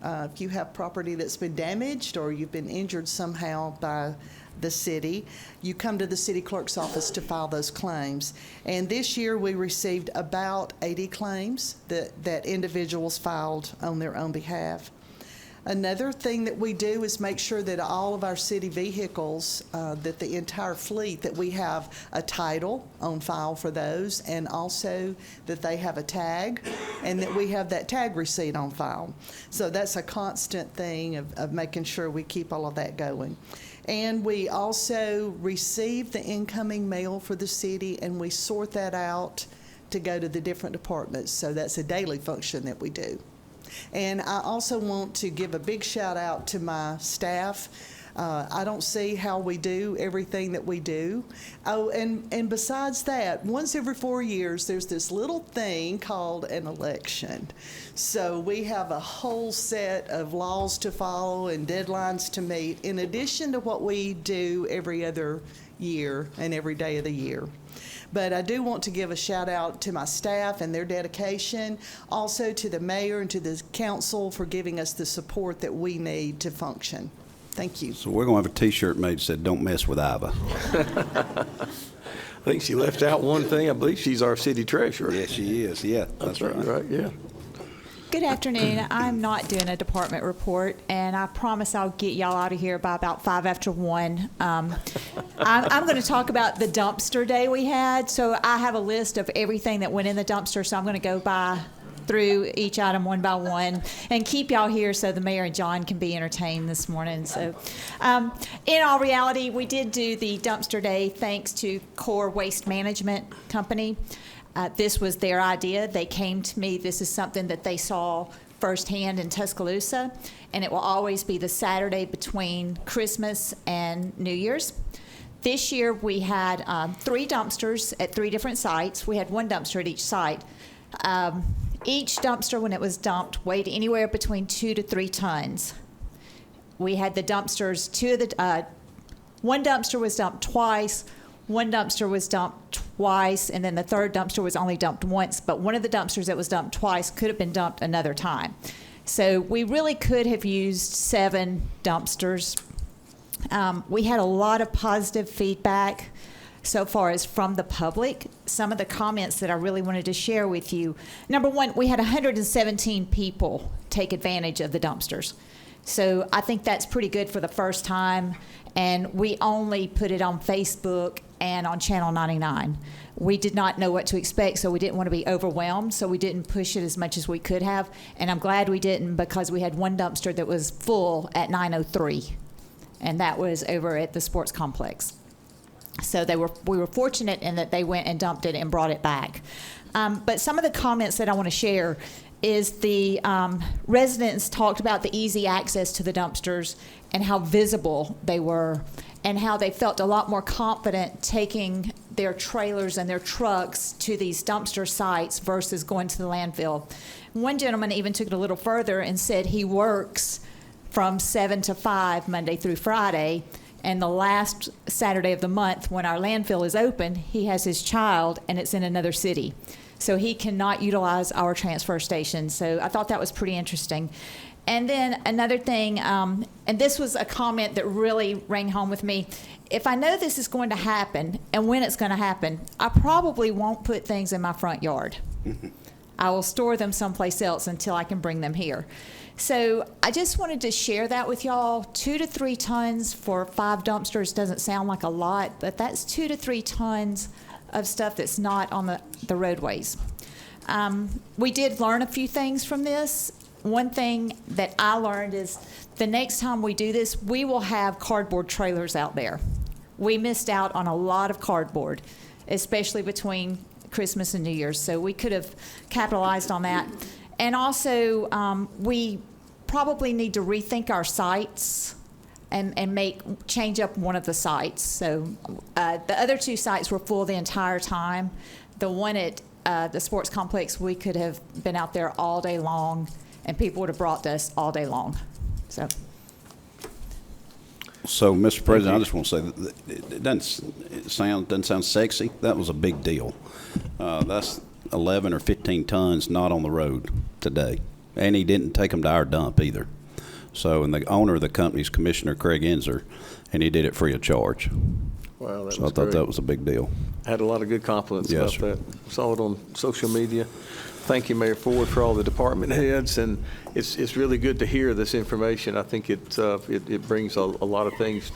If you have property that's been damaged or you've been injured somehow by the city, you come to the city clerk's office to file those claims. And this year we received about 80 claims that individuals filed on their own behalf. Another thing that we do is make sure that all of our city vehicles, that the entire fleet, that we have a title on file for those, and also that they have a tag, and that we have that tag receipt on file. So that's a constant thing of making sure we keep all of that going. And we also receive the incoming mail for the city, and we sort that out to go to the different departments. So that's a daily function that we do. And I also want to give a big shout out to my staff. I don't see how we do everything that we do. Oh, and besides that, once every 4 years, there's this little thing called an election. So we have a whole set of laws to follow and deadlines to meet, in addition to what we do every other year and every day of the year. But I do want to give a shout out to my staff and their dedication, also to the mayor and to the council for giving us the support that we need to function. Thank you. So we're going to have a T-shirt made that said, "Don't mess with Iva." I think she left out one thing. I believe she's our city treasurer. Yeah, she is. Yeah, that's right. Right, yeah. Good afternoon. I'm not doing a department report, and I promise I'll get y'all out of here by about 5 after 1. I'm going to talk about the dumpster day we had. So I have a list of everything that went in the dumpster, so I'm going to go through each item one by one and keep y'all here so the mayor and John can be entertained this morning. So in all reality, we did do the dumpster day thanks to Core Waste Management Company. This was their idea. They came to me. This is something that they saw firsthand in Tuscaloosa, and it will always be the Saturday between Christmas and New Year's. This year we had 3 dumpsters at 3 different sites. We had 1 dumpster at each site. Each dumpster, when it was dumped, weighed anywhere between 2 to 3 tons. We had the dumpsters, 1 dumpster was dumped twice, 1 dumpster was dumped twice, and then the 3rd dumpster was only dumped once, but one of the dumpsters that was dumped twice could have been dumped another time. So we really could have used 7 dumpsters. We had a lot of positive feedback so far as from the public. Some of the comments that I really wanted to share with you. Number 1, we had 117 people take advantage of the dumpsters. So I think that's pretty good for the first time. And we only put it on Facebook and on Channel 99. We did not know what to expect, so we didn't want to be overwhelmed, so we didn't push it as much as we could have. And I'm glad we didn't, because we had 1 dumpster that was full at 9:03, and that was over at the sports complex. So we were fortunate in that they went and dumped it and brought it back. But some of the comments that I want to share is the residents talked about the easy access to the dumpsters and how visible they were and how they felt a lot more confident taking their trailers and their trucks to these dumpster sites versus going to the landfill. One gentleman even took it a little further and said he works from 7 to 5 Monday through Friday, and the last Saturday of the month when our landfill is open, he has his child and it's in another city. So he cannot utilize our transfer station. So I thought that was pretty interesting. And then another thing, and this was a comment that really rang home with me. If I know this is going to happen and when it's going to happen, I probably won't put things in my front yard. I will store them someplace else until I can bring them here. So I just wanted to share that with y'all. 2 to 3 tons for 5 dumpsters doesn't sound like a lot, but that's 2 to 3 tons of stuff that's not on the roadways. We did learn a few things from this. One thing that I learned is the next time we do this, we will have cardboard trailers out there. We missed out on a lot of cardboard, especially between Christmas and New Year's, so we could have capitalized on that. And also, we probably need to rethink our sites and change up one of the sites. So the other 2 sites were full the entire time. The one at the sports complex, we could have been out there all day long, and people would have brought us all day long. So, Mr. President, I just want to say that it doesn't sound sexy. That was a big deal. That's 11 or 15 tons not on the road today, and he didn't take them to our dump either. So, and the owner of the company is Commissioner Craig Enzer, and he did it free of charge. Wow, that so was I thought great. that was a big deal. I had a lot of good compliments Yes, about sir. that. Saw it on social media. Thank you, Mayor Ford, for all the department heads, and it's really good to hear this information. I think it brings a lot of things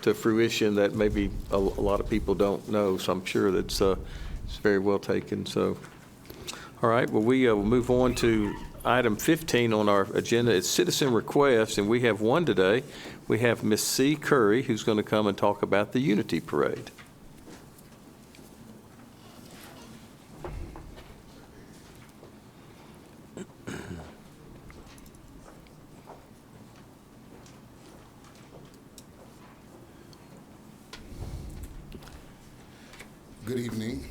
to fruition that maybe a lot of people don't know. So I'm sure that's it's very well taken. So, all right. Well, we will move on to item 15 on our agenda. It's citizen requests, and we have one today. We have Miss C. Curry, who's going to come and talk about the Unity Parade. Good evening.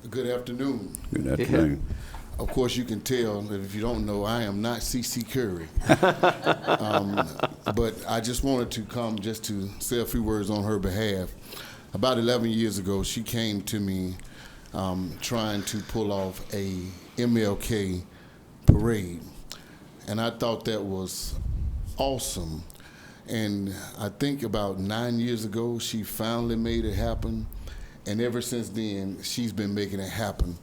Good afternoon. Good afternoon. Of course, you can tell that if you don't know, I am not C.C. Curry. But I just wanted to come just to say a few words on her behalf. About 11 years ago, she came to me trying to pull off a MLK parade. And I thought that was awesome. And I think about 9 years ago, she finally made it happen. And ever since then, she's been making it happen.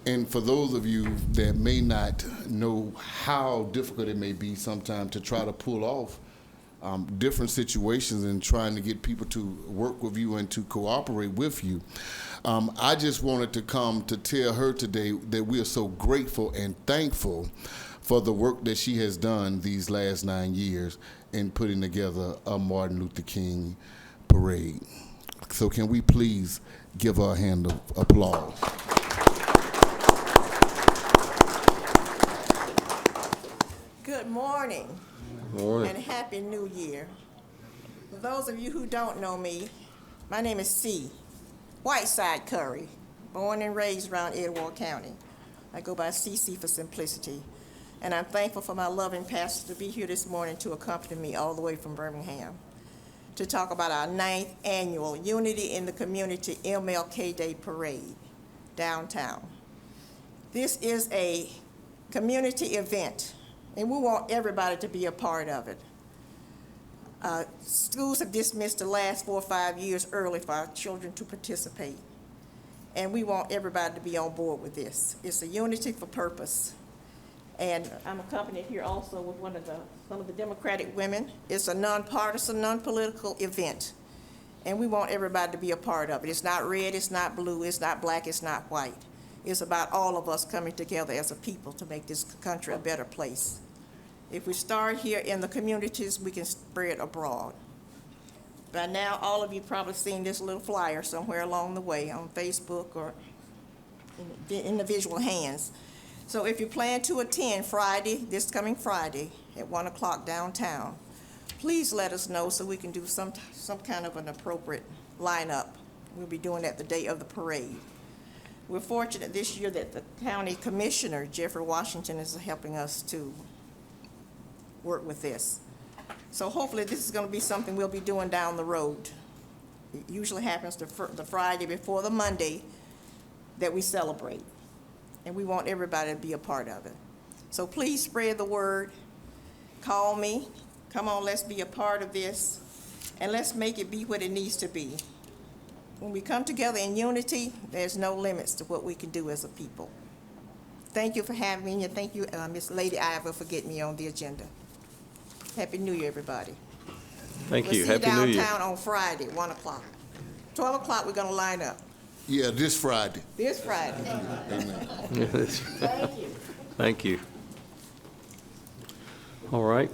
And for those of you that may not know how difficult it may be sometimes to try to pull off different situations and trying to get people to work with you and to cooperate with you, I just wanted to come to tell her today that we are so grateful and thankful for the work that she has done these last 9 years in putting together a Martin Luther King parade. So can we please give her a hand of applause? Good morning. Morning. And Happy New Year. For those of you who don't know me, my name is C. Whiteside Curry, born and raised around Edgewater County. I go by CC for simplicity. And I'm thankful for my loving pastor to be here this morning to accompany me all the way from Birmingham to talk about our 9th annual Unity in the Community MLK Day Parade downtown. This is a community event, and we want everybody to be a part of it. Schools have dismissed the last 4 or 5 years early for our children to participate, and we want everybody to be on board with this. It's a unity for purpose. And I'm accompanied here also with some of the Democratic women. It's a nonpartisan, non-political event, and we want everybody to be a part of it. It's not red, it's not blue, it's not black, it's not white. It's about all of us coming together as a people to make this country a better place. If we start here in the communities, we can spread abroad. By now, all of you probably seen this little flyer somewhere along the way on Facebook or in individual hands. So if you plan to attend Friday, this coming Friday, at 1 o'clock downtown, please let us know so we can do some kind of an appropriate lineup. We'll be doing that the day of the parade. We're fortunate this year that the county commissioner, Jeffrey Washington, is helping us to work with this. So hopefully this is going to be something we'll be doing down the road. It usually happens the Friday before the Monday that we celebrate. And we want everybody to be a part of it. So please spread the word. Call me. Come on, let's be a part of this. And let's make it be what it needs to be. When we come together in unity, there's no limits to what we can do as a people. Thank you for having me, and thank you, Miss Lady Ivor, for getting me on the agenda. Happy New Year, everybody. Thank you. We'll Happy see you New Year. downtown on Friday, 1 o'clock. 12 o'clock, we're going to line up. Yeah, this Friday. This Friday. Yes. Thank you. Thank you. All right.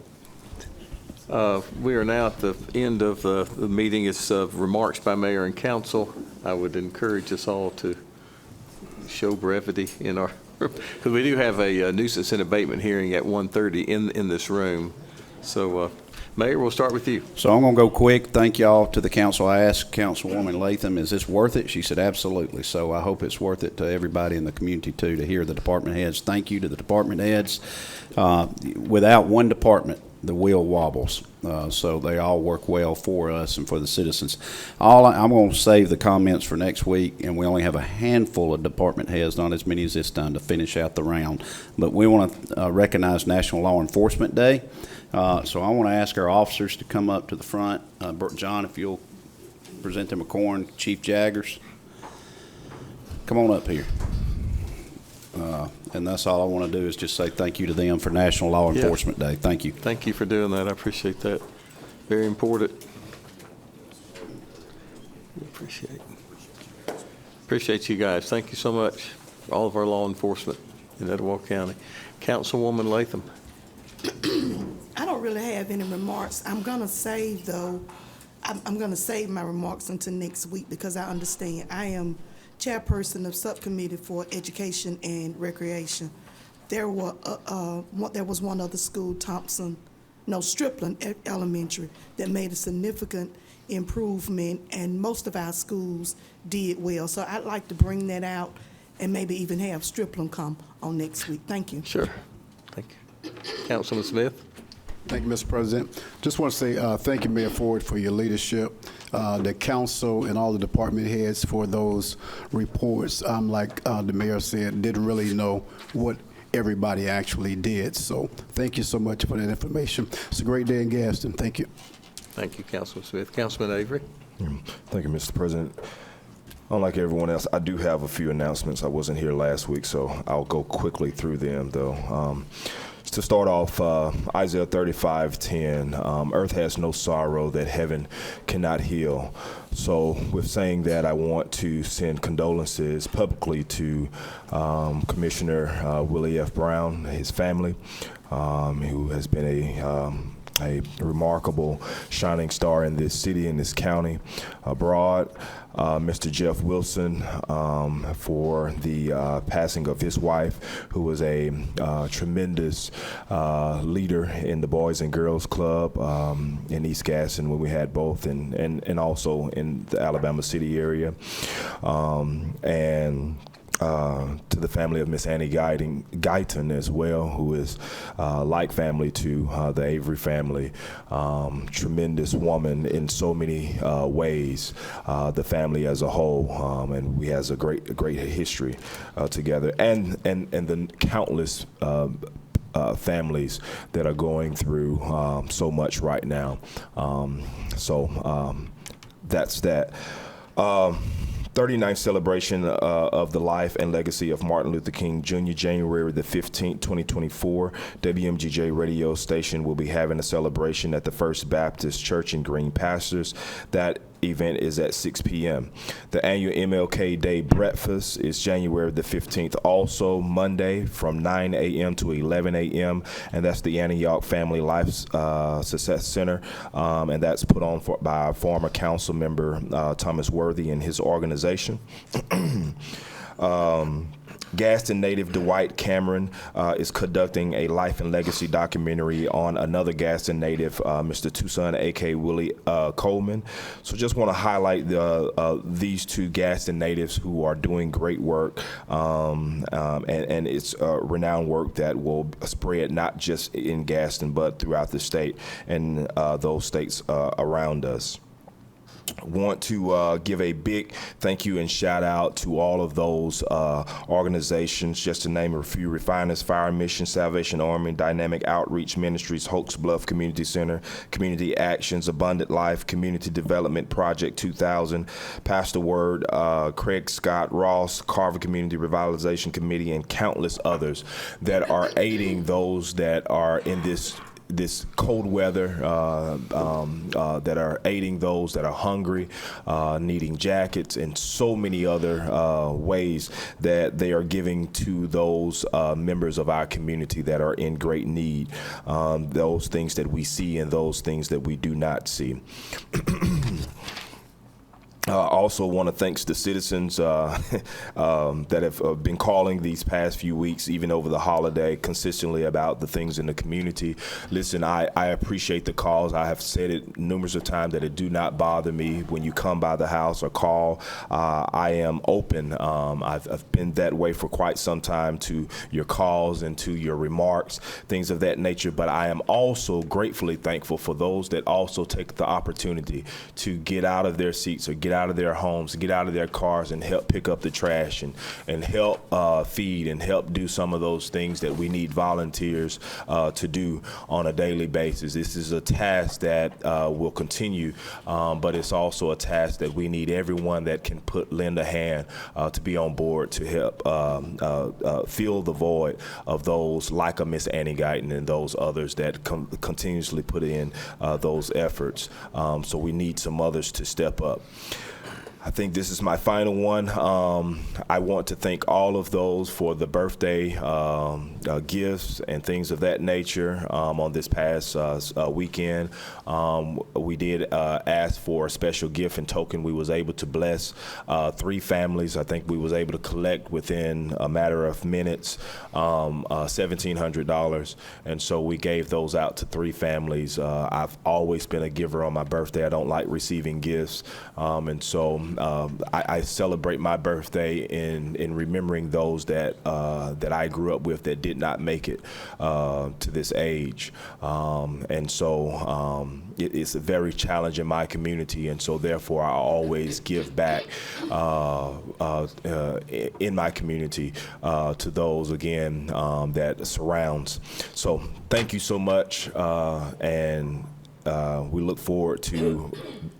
We are now at the end of the meeting. It's remarks by mayor and council. I would encourage us all to show brevity in our, because we do have a nuisance and abatement hearing at 1:30 in this room. So, Mayor, we'll start with you. So I'm going to go quick. Thank y'all to the council. I asked Councilwoman Latham, is this worth it? She said, absolutely. So I hope it's worth it to everybody in the community, too, to hear the department heads. Thank you to the department heads. Without one department, the wheel wobbles. So they all work well for us and for the citizens. I'm going to save the comments for next week, and we only have a handful of department heads, not as many as this time, to finish out the round. But we want to recognize National Law Enforcement Day. So I want to ask our officers to come up to the front. John, if you'll present them a corn. Chief Jaggers, come on up here. And that's all I want to do is just say thank you to them for National Law Enforcement Day. Thank you. Thank you for doing that. I appreciate that. Very important. Appreciate you guys. Thank you so much for all of our law enforcement in Etowah County. Councilwoman Latham. I don't really have any remarks. I'm going to save, though, I'm going to save my remarks until next week because I understand. I am chairperson of subcommittee for education and recreation. There was one other school, Stripland Elementary, that made a significant improvement, and most of our schools did well. So I'd like to bring that out and maybe even have Stripland come on next week. Thank you. Sure. Thank you. Councilman Smith. Thank you, Mr. President. Just want to say thank you, Mayor Ford, for your leadership, the council and all the department heads for those reports. Like the mayor said, didn't really know what everybody actually did. So thank you so much for that information. It's a great day in Gadsden. Thank you. Thank you, Councilman Smith. Councilman Avery. Thank you, Mr. President. Unlike everyone else, I do have a few announcements. I wasn't here last week, so I'll go quickly through them, though. To start off, Isaiah 35:10, earth has no sorrow that heaven cannot heal. So with saying that, I want to send condolences publicly to Commissioner Willie F. Brown, his family, who has been a remarkable shining star in this city, in this county, abroad. Mr. Jeff Wilson, for the passing of his wife, who was a tremendous leader in the Boys and Girls Club in East Gadsden when we had both, and also in the Alabama City area. To the family of Miss Annie Guyton as well, who is like family to the Avery family. Tremendous woman in so many ways, the family as a whole, and we has a great history together, and the countless families that are going through so much right now. That's that. 39th celebration of the life and legacy of Martin Luther King Jr., January the 15th, 2024. WMGJ radio station will be having a celebration at the First Baptist Church in Green Pastures. That event is at 6 p.m. The annual MLK Day breakfast is January the 15th, also Monday from 9 a.m. to 11 a.m., and that's the Antioch Family Life Success Center, and that's put on by former council member Thomas Worthy and his organization. Gadsden native Dwight Cameron is conducting a life and legacy documentary on another Gadsden native, Mr. Tucson, A.K. Willie Coleman. So just want to highlight these two Gadsden natives who are doing great work, and it's renowned work that will spread not just in Gadsden but throughout the state and those states around us. Want to give a big thank you and shout out to all of those organizations, just to name a few: Refiners Fire Mission, Salvation Army, Dynamic Outreach Ministries, Hoax Bluff Community Center, Community Actions, Abundant Life, Community Development Project 2000, Pastor Word, Craig Scott Ross, Carver Community Revitalization Committee, and countless others that are aiding those that are in this cold weather, that are aiding those that are hungry, needing jackets, and so many other ways that they are giving to those members of our community that are in great need, those things that we see and those things that we do not see. Also want to thank the citizens that have been calling these past few weeks, even over the holiday, consistently about the things in the community. Listen, I appreciate the calls. I have said it numerous of times that it do not bother me when you come by the house or call. I am open. I've been that way for quite some time to your calls and to your remarks, things of that nature. But I am also gratefully thankful for those that also take the opportunity to get out of their seats or get out of their homes, get out of their cars and help pick up the trash and help feed and help do some of those things that we need volunteers to do on a daily basis. This is a task that will continue, but it's also a task that we need everyone that can lend a hand to be on board to help fill the void of those like a Miss Annie Guyton and those others that continuously put in those efforts. So we need some others to step up. I think this is my final one. I want to thank all of those for the birthday gifts and things of that nature on this past weekend. We did ask for a special gift and token. We was able to bless 3 families. I think we was able to collect within a matter of minutes $1,700, and so we gave those out to 3 families. I've always been a giver on my birthday. I don't like receiving gifts, and so I celebrate my birthday in remembering those that I grew up with that did not make it to this age, and so it's very challenging in my community, and so therefore I always give back in my community to those again that surrounds. So thank you so much, and we look forward to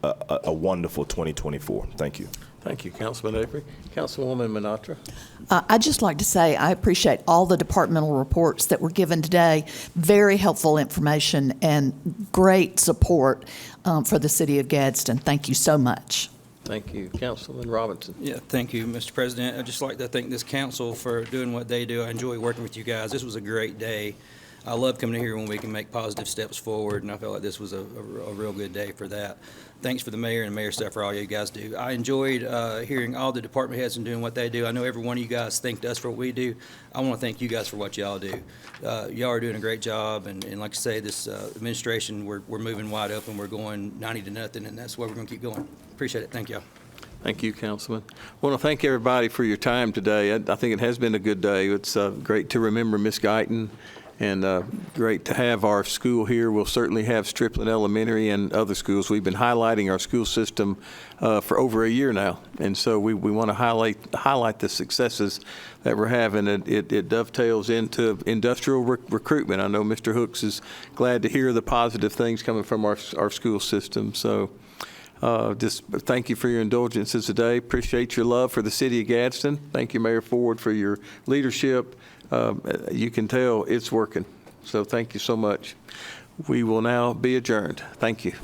a wonderful 2024. Thank you. Thank you, Councilman Avery. Councilwoman Minatra. I'd just like to say I appreciate all the departmental reports that were given today. Very helpful information and great support for the city of Gadsden. Thank you so much. Thank you. Councilman Robinson. Yeah, thank you, Mr. President. I'd just like to thank this council for doing what they do. I enjoy working with you guys. This was a great day. I love coming here when we can make positive steps forward, and I felt like this was a real good day for that. Thanks for the mayor and mayor staff for all you guys do. I enjoyed hearing all the department heads and doing what they do. I know every one of you guys thanked us for what we do. I want to thank you guys for what y'all do. Y'all are doing a great job, and like I say, this administration, we're moving wide open. We're going 90-0, and that's where we're going to keep going. Appreciate it. Thank y'all. Thank you, Councilman. I want to thank everybody for your time today. I think it has been a good day. It's great to remember Miss Guyton, and great to have our school here. We'll certainly have Strickland Elementary and other schools. We've been highlighting our school system for over a year now, and so we want to highlight the successes that we're having. It dovetails into industrial recruitment. I know Mr. Hooks is glad to hear the positive things coming from our school system. So just thank you for your indulgences today. Appreciate your love for the city of Gadsden. Thank you, Mayor Ford, for your leadership. You can tell it's working. So thank you so much. We will now be adjourned. Thank you.